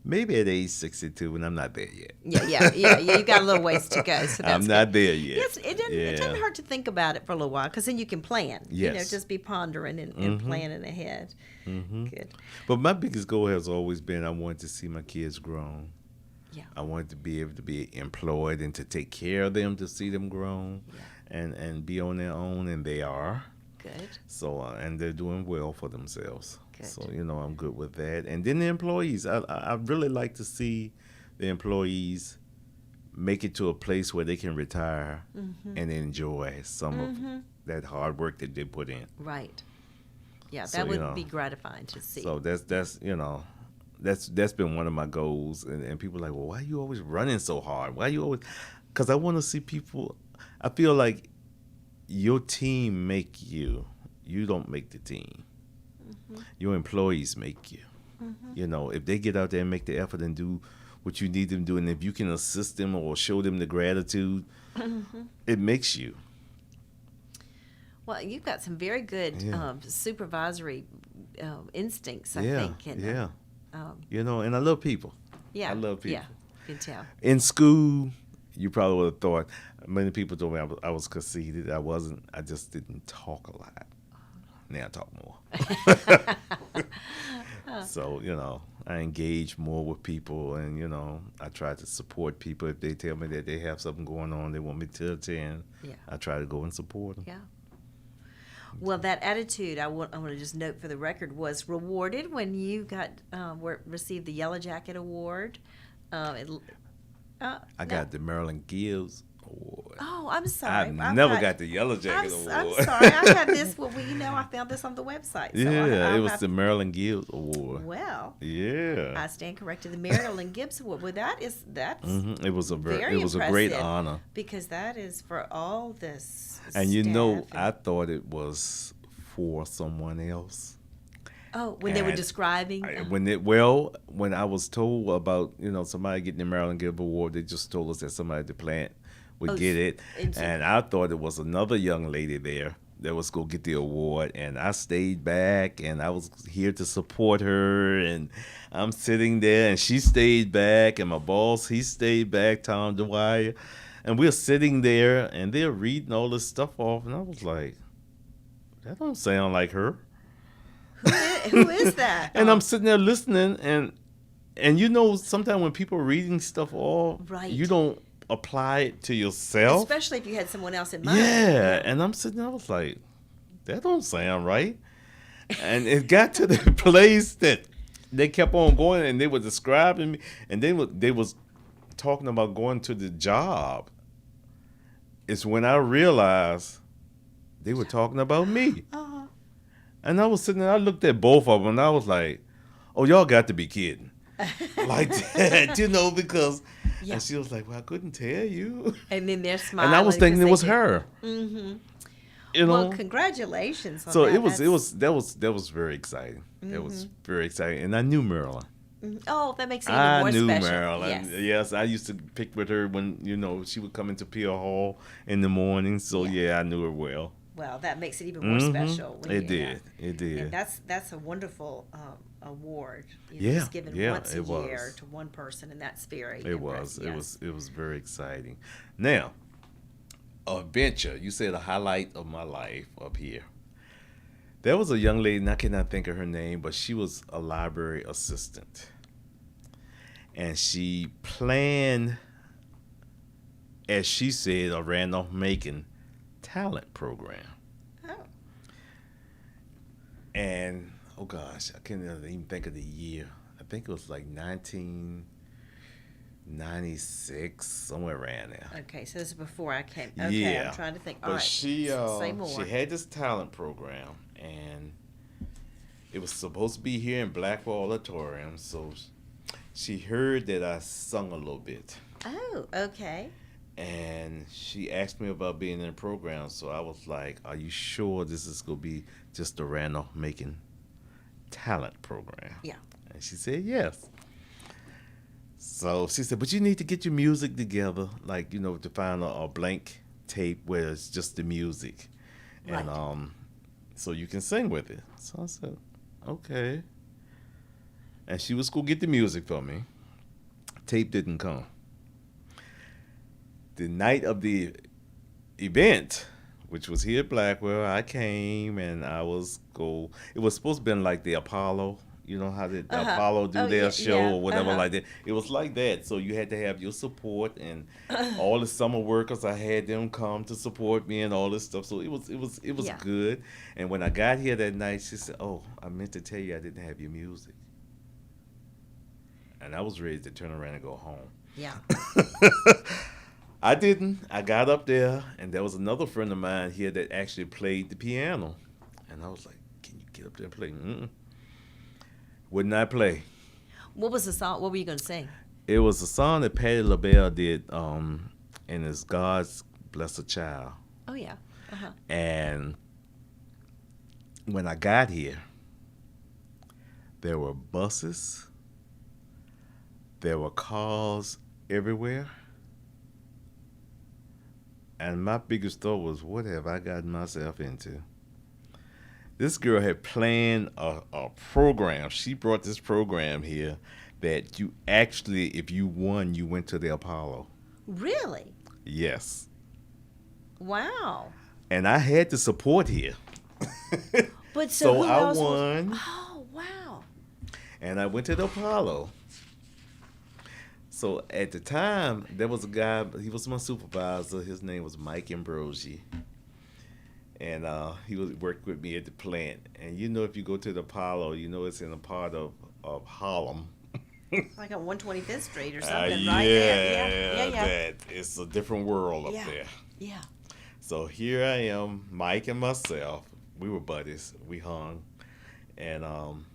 maybe at age 62, and I'm not there yet. Yeah. You got a little ways to go. So that's I'm not there yet. Yes, it doesn't hurt to think about it for a little while, because then you can plan. Yes. Just be pondering and planning ahead. Good. But my biggest goal has always been I wanted to see my kids grown. Yeah. I wanted to be able to be employed and to take care of them, to see them grown and be on their own, and they are. Good. So, and they're doing well for themselves. Good. So, I'm good with that. And then the employees, I really like to see the employees make it to a place where they can retire and enjoy some of that hard work that they put in. Right. Yeah, So, that would be gratifying to see. So that's been one of my goals. And people are like, well, why are you always running so hard? Why are you always? Because I want to see people. I feel like your team make you. You don't make the team. Your employees make you. If they get out there and make the effort and do what you need them to do, and if you can assist them or show them the gratitude, it makes you. Well, you've got some very good supervisory instincts, I think. And, And I love people. Yeah. I love people. Yeah, you can tell. In school, you probably would have thought, many people told me I was conceited. I wasn't. I just didn't talk a lot. Now I talk more. So, I engage more with people, and, I try to support people. If they tell me that they have something going on, they want me to attend, I try to go and support them. Yeah. Well, that attitude, I want to just note for the record, was rewarded when you received the Yellow Jacket Award. I got the Marilyn Gibbs Award. Oh, I'm sorry. I never got the Yellow Jacket I'm Award. sorry. I had this. Well, I found this on the website. So it was the Marilyn Gibbs Award. Well, yeah. I stand corrected. The Marilyn Gibbs Award. Well, that's It was a very a great impressive, honor. because that is for all this. And staff I thought it was for someone else. Oh, when they were And describing. when I was told about somebody getting the Marilyn Gibbs Award, they just told us that somebody at the plant would get it, and I thought it was another young lady there that was going to get the award, and I stayed back, and I was here to support her, and I'm sitting there, and she stayed back, and my boss, he stayed back, Tom Dwyer, and we're sitting there, and they're reading all this stuff off, and I was like, that don't sound like her. Who is that? And I'm sitting there listening, and sometimes when people are reading stuff off, Right. you don't apply it to yourself. Especially if you had someone else in mind. Yeah, and I'm sitting there, I was like, that don't sound right. And it got to the place that they kept on going, and they were describing me, and they was talking about going to the job. It's when I realized they were talking about me. Uh-huh. And I was sitting there, I looked at both of them, and I was like, oh, y'all got to be kidding. Like that, because... Yeah. And she was like, well, I couldn't tell you. And then they're smiling. And I was thinking it was because her. Mm-hmm. Well, congratulations on so that. that was very exciting. It was very exciting. And I knew Marilyn. Oh, that makes it even more special. I knew Marilyn. Yes. Yes, I used to pick with her when, she would come into Peel Hall in the morning. So, I knew her well. Well, that makes it even more special. When It did. And that's a wonderful award. Yeah, It's given once a year to one person, and that's very impressive. It was very exciting. Now, adventure. You said a highlight of my life up here. There was a young lady, and I cannot think of her name, but she was a library assistant. And she planned, as she said, a Randolph Macon talent program. Oh. And, oh gosh, I can't even think of the year. I think it was like 1996, somewhere around there. Okay, so this is before I came. Okay, Yeah. I'm trying to think. All But right, say more. she had this talent program, and it was supposed to be here in Blackwell Auditorium. So she heard that I sung a little bit, Oh, okay. and she asked me about being in the program. So I was like, "Are you sure this is gonna be just a Randolph Macon talent program?" Yeah. And she said yes. So she said, "But you need to get your music together, like, to find a blank tape where it's just the music, and Right. so you can sing with it." So I said, "Okay." And she was gonna get the music for me. Tape didn't come. The night of the event, which was here at Blackwell, I came and I was go. It was supposed to be like the Apollo. You know how the Apollo do their show or whatever like that. It was like that. So you had to have your support, and all the summer workers, I had them come to support me and all this stuff. So it was Yeah. good. And when I got here that night, she said, "Oh, I meant to tell you I didn't have your music." And I was ready to turn around and go home. Yeah. I didn't. I got up there, and there was another friend of mine here that actually played the piano. And I was like, "Can you get up there and play?" Mm-mm. Would not play. What was the song? What were you going to sing? It was a song that Patti LaBelle did, and it's God's Blessed Child. Oh, yeah. Uh-huh. And when I got here, there were buses, there were cars everywhere. And my biggest thought was, what have I gotten myself into? This girl had planned a program. She brought this program here that you actually, if you won, you went to the Apollo. Really? Yes. Wow. And I had to support here. But So who I else won. Oh, wow. And I went to the Apollo. So at the time, there was a guy, he was my supervisor. His name was Mike Ambrosi. And he was worked with me at the plant. And if you go to the Apollo, it's in a part of Harlem. Like on 125th Street or something, Yeah, right there. Yeah. that it's a different world up there. Yeah. So here I am, Mike and myself. We were buddies. We hung, and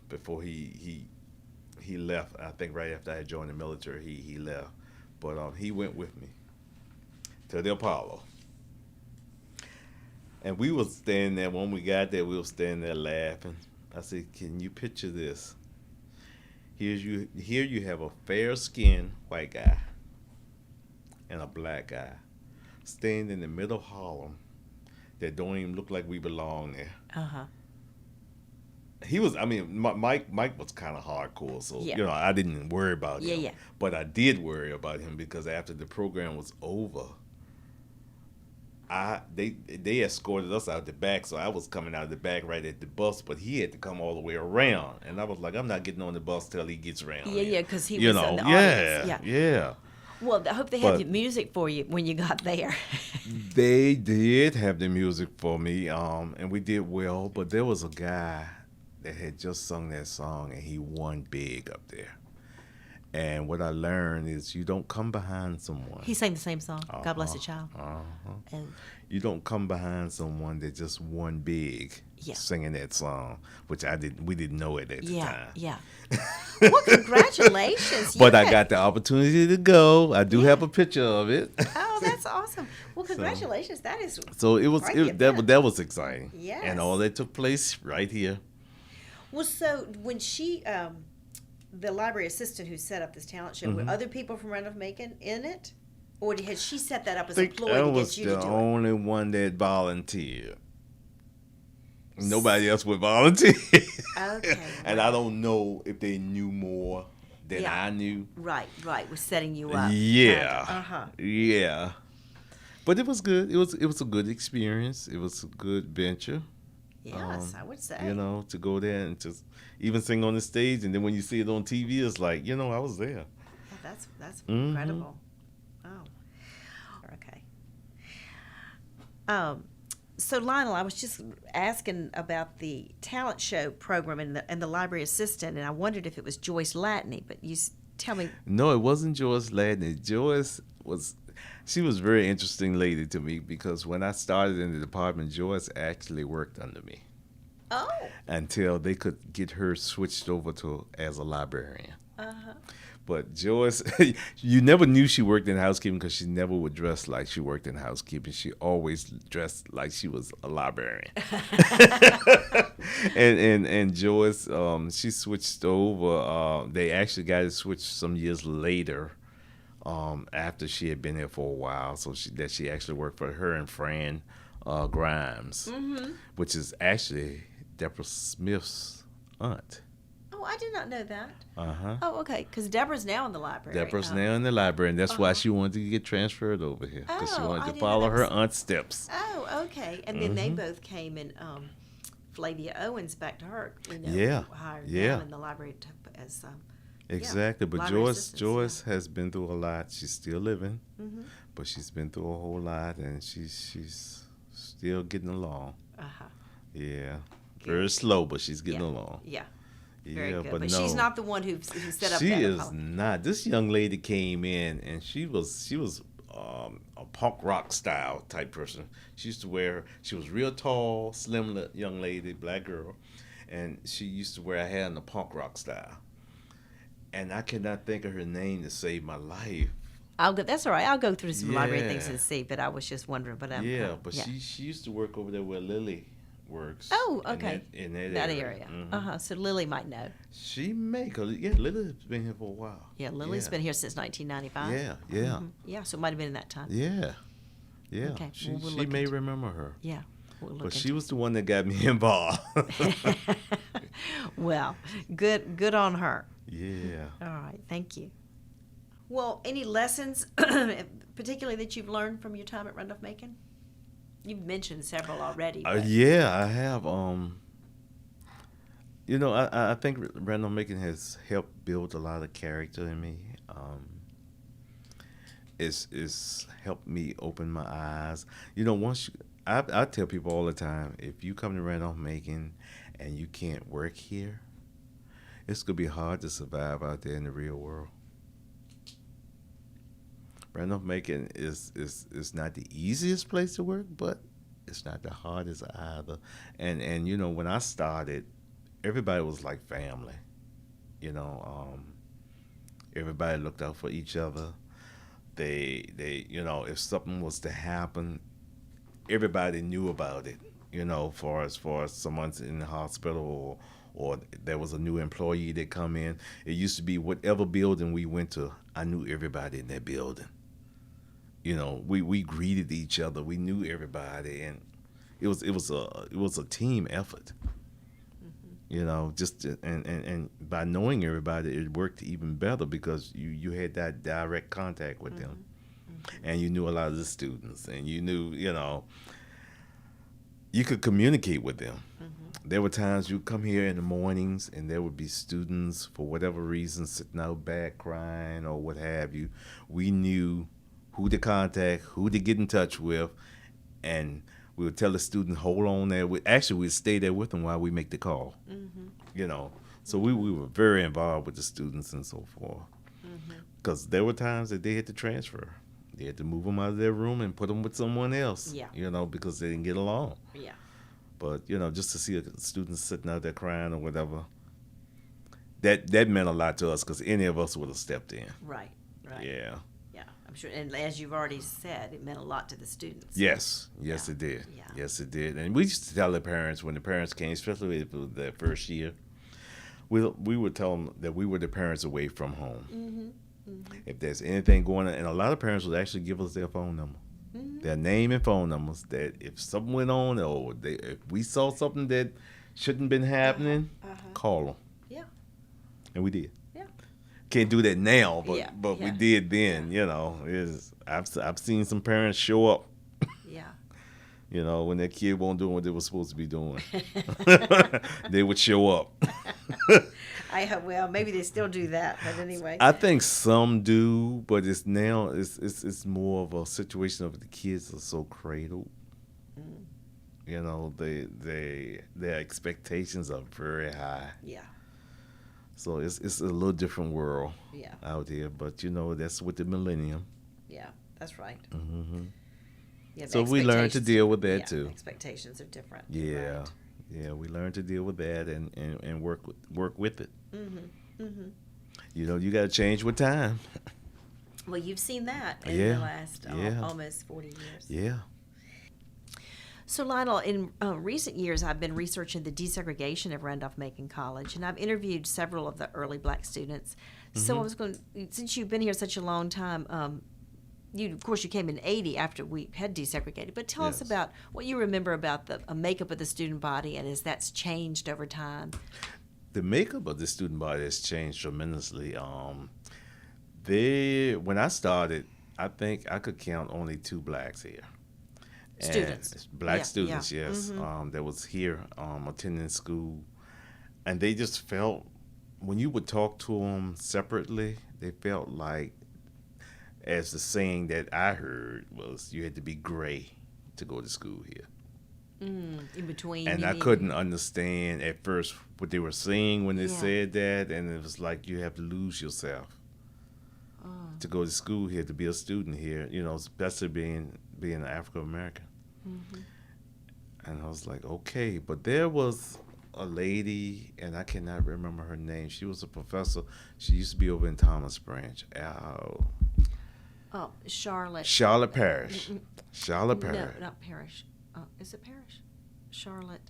before he left, I think right after I had joined the military, he left, but he went with me to the Apollo, and we was standing there. When we got there, we were standing there laughing. I said, "Can you picture this? Here you have a fair-skinned white guy and a black guy standing in the middle of Harlem that don't even look like we belong there." Uh-huh. Mike was kind of hardcore, so Yeah. I didn't worry about him. Yeah. But I did worry about him because after the program was over, they escorted us out the back, so I was coming out the back right at the bus, but he had to come all the way around, and I was like, I'm not getting on the bus till he gets around. Yeah, because he was in the audience. Yeah. Well, I hope they had the music for you when you got there. They did have the music for me, and we did well, but there was a guy that had just sung that song, and he won big up there. And what I learned is you don't come behind someone. He sang the same song, God Bless the Child. And You don't come behind someone that just won big Yeah. singing that song, which we didn't know it at the time. Yeah. Well, congratulations. But I got the opportunity to go. I do have a picture of it. Oh, that's awesome. Well, congratulations. That is So it was quite the event. that was exciting. Yes. And all that took place right here. Well, so when she, the library assistant who set up this talent show, were other people from Randolph Macon in it? Or had she set that up as a I think ploy I to was get you to the do it? only one that volunteered. Nobody else would volunteer. Okay. And I don't know if they knew more than Yeah. I knew. Right, was setting you up. Yeah. Uh-huh. Yeah. But it was good. It was a good experience. It was a good venture. Yes, I would say. To go there and just even sing on the stage, and then when you see it on TV, it's like, I was there. Yeah, that's incredible. Oh, okay. So Lionel, I was just asking about the talent show program and the library assistant, and I wondered if it was Joyce Latney, but tell me. No, it wasn't Joyce Ladney. She was a very interesting lady to me, because when I started in the department, Joyce actually worked under me. Oh. Until they could get her switched over as a librarian. Uh-huh. But Joyce, you never knew she worked in housekeeping, because she never would dress like she worked in housekeeping. She always dressed like she was a librarian. and Joyce, she switched over. They actually got it switched some years later, after she had been here for a while. So she actually worked for her and Fran Grimes, which is actually Deborah Smith's aunt. Oh, I did not know that. Uh-huh. Oh, okay, because Deborah's now in the library. Deborah's now in the library, and that's why she wanted to get transferred over here, because she wanted to follow her aunt's steps. Oh, okay. And then they both came, and Flavia Owens back to her. Hired down in the library as exactly. But Joyce has been through a lot. She's still living, but she's been through a whole lot, and she's still getting along. Yeah, very slow, but she's getting along. Yeah. Very good. But no, she's not the one who set up she that. She is not. This young lady came in, and she was a punk rock style type person. She was real tall, slim young lady, black girl, and she used to wear her hair in the punk rock style. And I cannot think of her name to save my life. That's all right. I'll go through some library things and see, but I was just wondering. But she used to work over there where Lily works. Oh, okay. In that area. So Lily might know. She may, because Lily's been here for a while. Yeah, Lily's been here since 1995. Yeah. Yeah, so it might have been in that time. Yeah. Okay. She may remember her. Yeah. But she was the one that got me involved. Well, good on her. Yeah. All right. Thank you. Well, any lessons, particularly that you've learned from your time at Randolph-Macon? You've mentioned several already. Yeah, I have. I think Randolph-Macon has helped build a lot of character in me. It's helped me open my eyes. I tell people all the time, if you come to Randolph-Macon and you can't work here, it's going to be hard to survive out there in the real world. Randolph-Macon is not the easiest place to work, but it's not the hardest either. And when I started, everybody was like family. Everybody looked out for each other. They if something was to happen, everybody knew about it. For as someone's in the hospital or there was a new employee that come in. It used to be whatever building we went to, I knew everybody in that building. We greeted each other. We knew everybody, and it was a team effort. And by knowing everybody, it worked even better because you had that direct contact with them, and you knew a lot of the students, and you knew you could communicate with them. There were times you come here in the mornings and there would be students for whatever reason sitting out back crying or what have you. We knew who to contact, who to get in touch with, and we would tell the student, hold on there. We'd stay there with them while we make the call. So we were very involved with the students and so forth. Because there were times that they had to transfer. They had to move them out of their room and put them with someone else, because they didn't get along. Yeah. But, just to see a student sitting out there crying or whatever, that meant a lot to us because any of us would have stepped in. Right. Yeah. Yeah, I'm sure. And as you've already said, it meant a lot to the students. Yes, it did. Yeah. Yes, it did. And we used to tell the parents, when the parents came, especially if it was their first year, we would tell them that we were the parents away from home. If there's anything going on, and a lot of parents would actually give us their phone number. Their name and phone numbers, that if something went on or if we saw something that shouldn't been happening, call them. Yeah. And we did. Yeah. Can't do that now, but we did then. I've seen some parents show up. Yeah. You know, when that kid won't do what they were supposed to be doing, they would show up. Well, maybe they still do that, but anyway. I think some do, but it's more of a situation of the kids are so cradled. You know, their expectations are very high. Yeah. So it's a little different world Yeah. out here, but you know that's with the millennium. Yeah, that's right. Hmm. Yeah, the So we learn to expectations- deal with yeah, that too. Expectations are different. Yeah, Right. yeah, we learn to deal with that and work with it. Mm-hmm. Mm-hmm. You know, you got to change with time. Well, you've seen that in Yeah, the last yeah. almost 40 years. Yeah. So, Lionel, in recent years, I've been researching the desegregation of Randolph-Macon College, and I've interviewed several of the early black students. So I was going, since you've been here such a long time, of course, you came in '80 after we had desegregated. But tell us Yes. about what you remember about the makeup of the student body, and as that's changed over time. The makeup of the student body has changed tremendously. When I started, I think I could count only 2 blacks here. And Students. black Yeah, students, yeah. yes, that was here attending school, and they just felt when you would talk to them separately, they felt like, as the saying that I heard was, you had to be gray to go to school here. In between. And you I mean? couldn't understand at first what they were saying when they Yeah. said that, and it was like you have to lose yourself to go to school here, to be a student here, you know, especially being an African American. And I was like, okay, but there was a lady, and I cannot remember her name. She was a professor. She used to be over in Thomas Branch. Charlotte. Charlotte Parrish. Charlotte No, Parrish. not Parrish. Is it Parrish? Charlotte.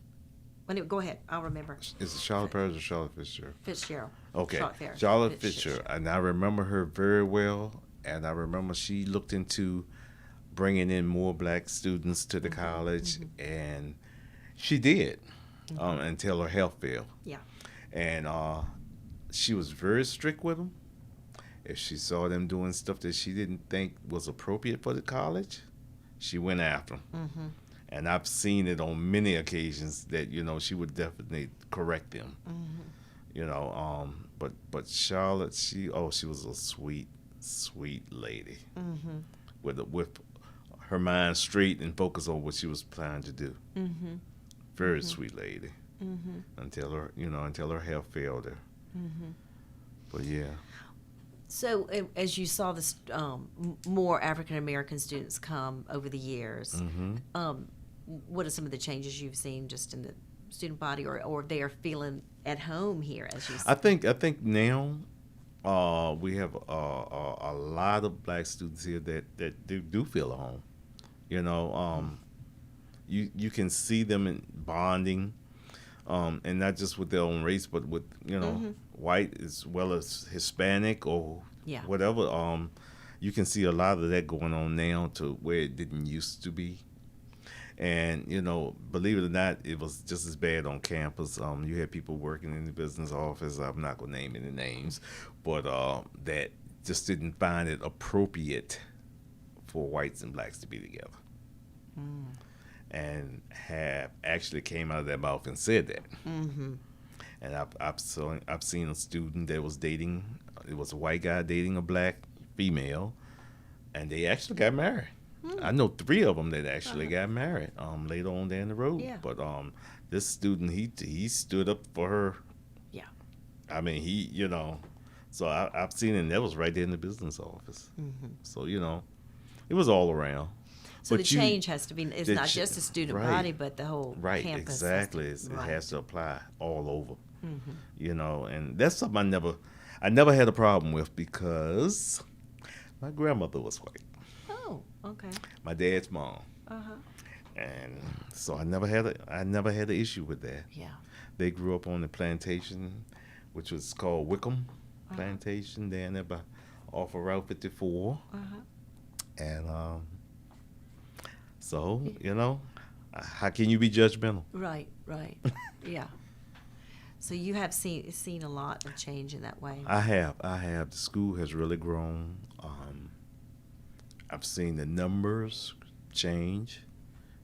Anyway, go ahead. I'll remember. Is it Charlotte Parrish or Charlotte Fitzgerald? Fitzgerald. Okay, Charlotte Parrish. Charlotte Fitzgerald, and I remember her very well. And I remember she looked into bringing in more black students to the college, and she did until her health failed. Yeah. And she was very strict with them. If she saw them doing stuff that she didn't think was appropriate for the college, she went after them. And I've seen it on many occasions that, you know, she would definitely correct them. You know, but Charlotte, she was a sweet lady with her mind straight and focused on what she was planning to do. Very sweet lady until her health failed her. But yeah. So, as you saw this, more African American students come over the years, what are some of the changes you've seen just in the student body, or they are feeling at home here, as you I said? think now we have a lot of black students here that do feel at home. You know, you can see them in bonding, and not just with their own race, but with, you know, white as well as Hispanic or Yeah. whatever. You can see a lot of that going on now to where it didn't used to be. And, you know, believe it or not, it was just as bad on campus. You had people working in the business office. I'm not going to name any names, but that just didn't find it appropriate for whites and blacks to be together. And have actually came out of their mouth and said that. And I've seen a student that was dating. It was a white guy dating a black female, and they actually got married. I know 3 of them that actually got married later on down the road. Yeah. But this student, he stood up for her. Yeah. I mean, you know, so I've seen it, and that was right there in the business office. So, you know, it was all around. So But the change has to be, it's the not ch- just the student right. body, but the whole Right, campus. exactly. Has to, It right. has to apply all over. You know, and that's something I never had a problem with, because my grandmother was white. Oh, okay. My dad's mom. And so I never had an issue with that. Yeah. They grew up on the plantation, which was called Wickham Plantation, down there off of Route 54. And so, you know, how can you be judgmental? Right, right. Yeah. So you have seen a lot of change in that way. I have. The school has really grown. I've seen the numbers change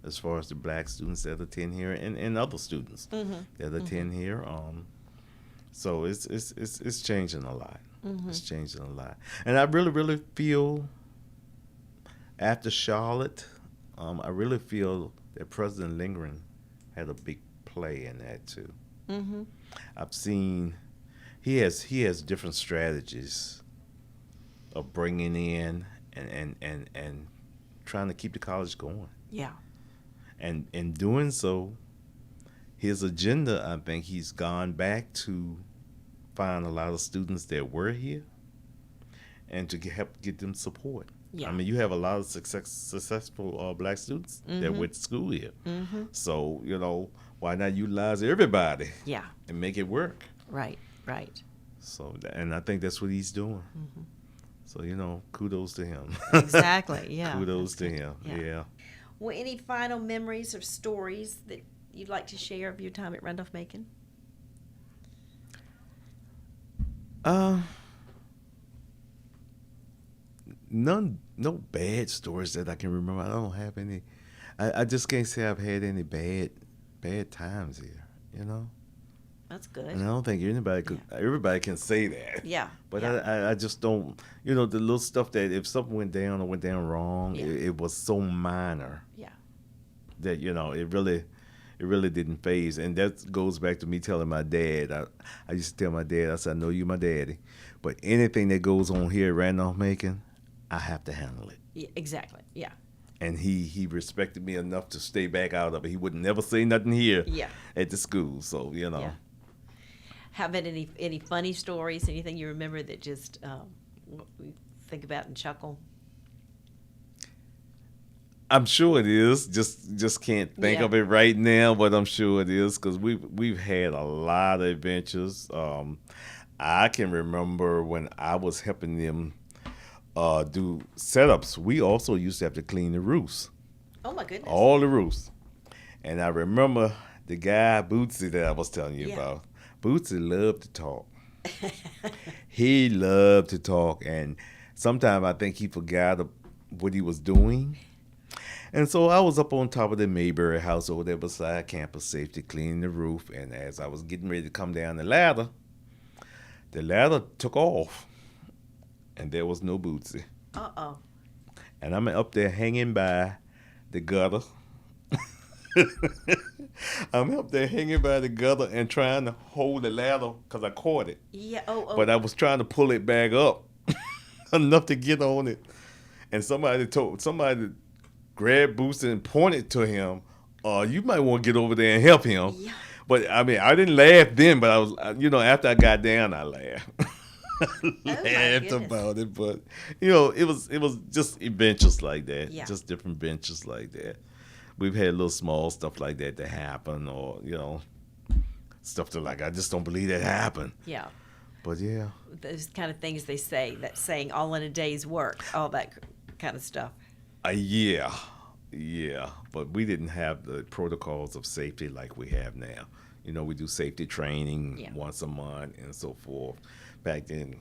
as far as the black students that attend here and other students that attend here. So it's changing a lot. It's changing a lot, and I really feel after Charlotte, I really feel that President Lindgren had a big play in that too. I've seen he has different strategies of bringing in and trying to keep the college going. Yeah. And in doing so, his agenda, I think he's gone back to find a lot of students that were here and to help get them support. Yeah. I mean, you have a lot of successful black students that went to school here. So, why not utilize everybody Yeah. and make it work? Right. Right. So, and I think that's what he's doing. So, kudos to him. Exactly. Yeah. Kudos to him. Yeah. Well, any final memories or stories that you'd like to share of your time at Randolph-Macon? No bad stories that I can remember. I don't have any. I just can't say I've had any bad times here. That's good. And I don't think anybody could. Everybody can say that. Yeah. But yeah. I just don't. The little stuff that if something went down wrong, Yeah. it was so minor. Yeah. That it really didn't phase. And that goes back to me telling my dad. I used to tell my dad, I said, I know you my daddy, but anything that goes on here at Randolph-Macon, I have to handle it. Yeah, exactly. Yeah. And he respected me enough to stay back out of it. He would never say nothing here Yeah. at the school. So, Yeah. How about any funny stories? Anything you remember that just we think about and chuckle? I'm sure it is. Just can't think of it right now, but I'm sure it is because we've had a lot of adventures. I can remember when I was helping them do setups. We also used to have to clean the roofs. Oh my goodness! All the roofs. And I remember the guy Bootsy that I was telling you about. Bootsy loved to talk. He loved to talk, and sometimes I think he forgot what he was doing. And so I was up on top of the Mayberry house over there beside campus safety cleaning the roof, and as I was getting ready to come down the ladder took off, and there was no Bootsy. Uh-oh. And I'm up there hanging by the gutter. I'm up there hanging by the gutter and trying to hold the ladder because I caught it. Yeah. Oh. But I was trying to pull it back up enough to get on it. And somebody grabbed Bootsy and pointed to him. You might want to get over there and help him. Yeah. But I mean, I didn't laugh then, but I was, after I got down, I laughed. Laughed about it, but it was just adventures like that, just different adventures like that. We've had little small stuff like that happen, or stuff that I just don't believe that happened. Yeah. But yeah, those kind of things they say, that saying all in a day's work, all that kind of stuff. Yeah. But we didn't have the protocols of safety like we have now. We do safety training once a month and so forth. Back then,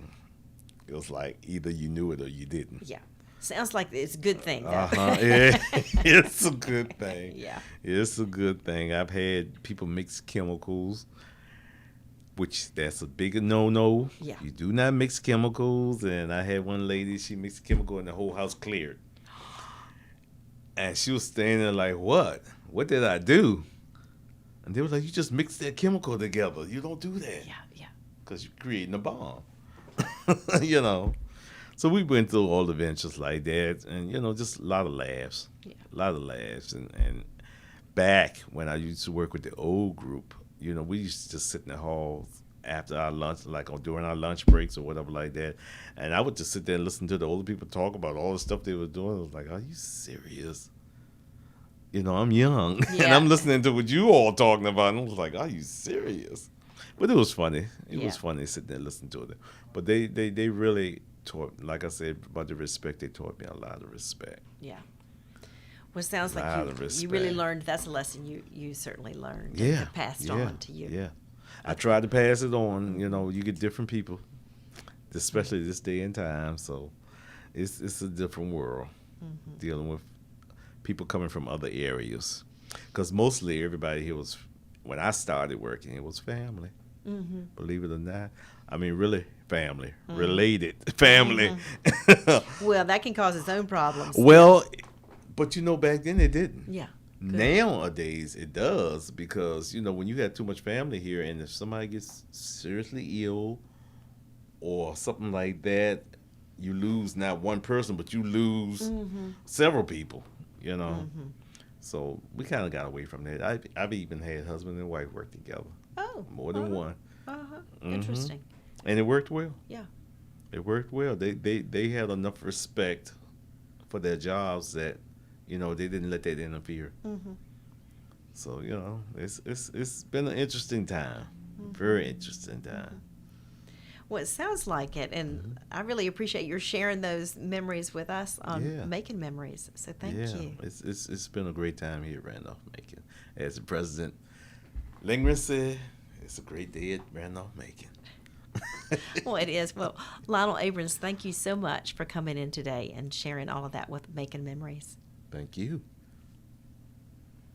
it was like either you knew it or you didn't. Yeah. Sounds like it's a good thing, though. Yeah, it's a good thing. Yeah. It's a good thing. I've had people mix chemicals, which that's a big no-no. Yeah. You do not mix chemicals. And I had one lady, she mixed chemical and the whole house cleared. And she was standing there like, what? What did I do? And they were like, you just mix that chemical together. You don't do that. Yeah. Because you're creating a bomb. So we went through all the adventures like that, and just a lot of laughs. A lot of laughs. And back when I used to work with the old group, we used to just sit in the halls after our lunch, like during our lunch breaks or whatever like that. And I would just sit there and listen to the older people talk about all the stuff they were doing. I was like, are you serious? I'm young, and I'm listening to what you all talking about, and I was like, are you serious? But it was funny. It was funny sitting there listening to it. But they really taught, like I said, about the respect, they taught me a lot of respect. Yeah. Well, it sounds like you really learned. That's a lesson you certainly learned. Yeah. Passed on to you. Yeah. I tried to pass it on. You get different people, especially this day and time. So it's a different world dealing with people coming from other areas, because mostly everybody here was, when I started working, it was family. Mm-hmm. Believe it or not, I mean, really family, related family. Mm-hmm. Well, that can cause its own problems. Well, but you know, back then it didn't. Yeah. Nowadays it does, because you know, when you have too much family here, and if somebody gets seriously ill or something like that, you lose not one person, but you lose several people. You know, so we kind of got away from that. I've even had husband and wife work together. Oh, more than one. Interesting. And it worked well. Yeah, it worked well. They had enough respect for their jobs that, you know, they didn't let that interfere. So, you know, it's been an interesting time, very interesting time. Well, it sounds like it, and I really appreciate your sharing those memories with us on Macon Memories. So thank you. It's been a great time here at Randolph-Macon. As the president Lindgren said, it's a great day at Randolph-Macon. Well, it is. Well, Lionel Abrams, thank you so much for coming in today and sharing all of that with Macon Memories. Thank you.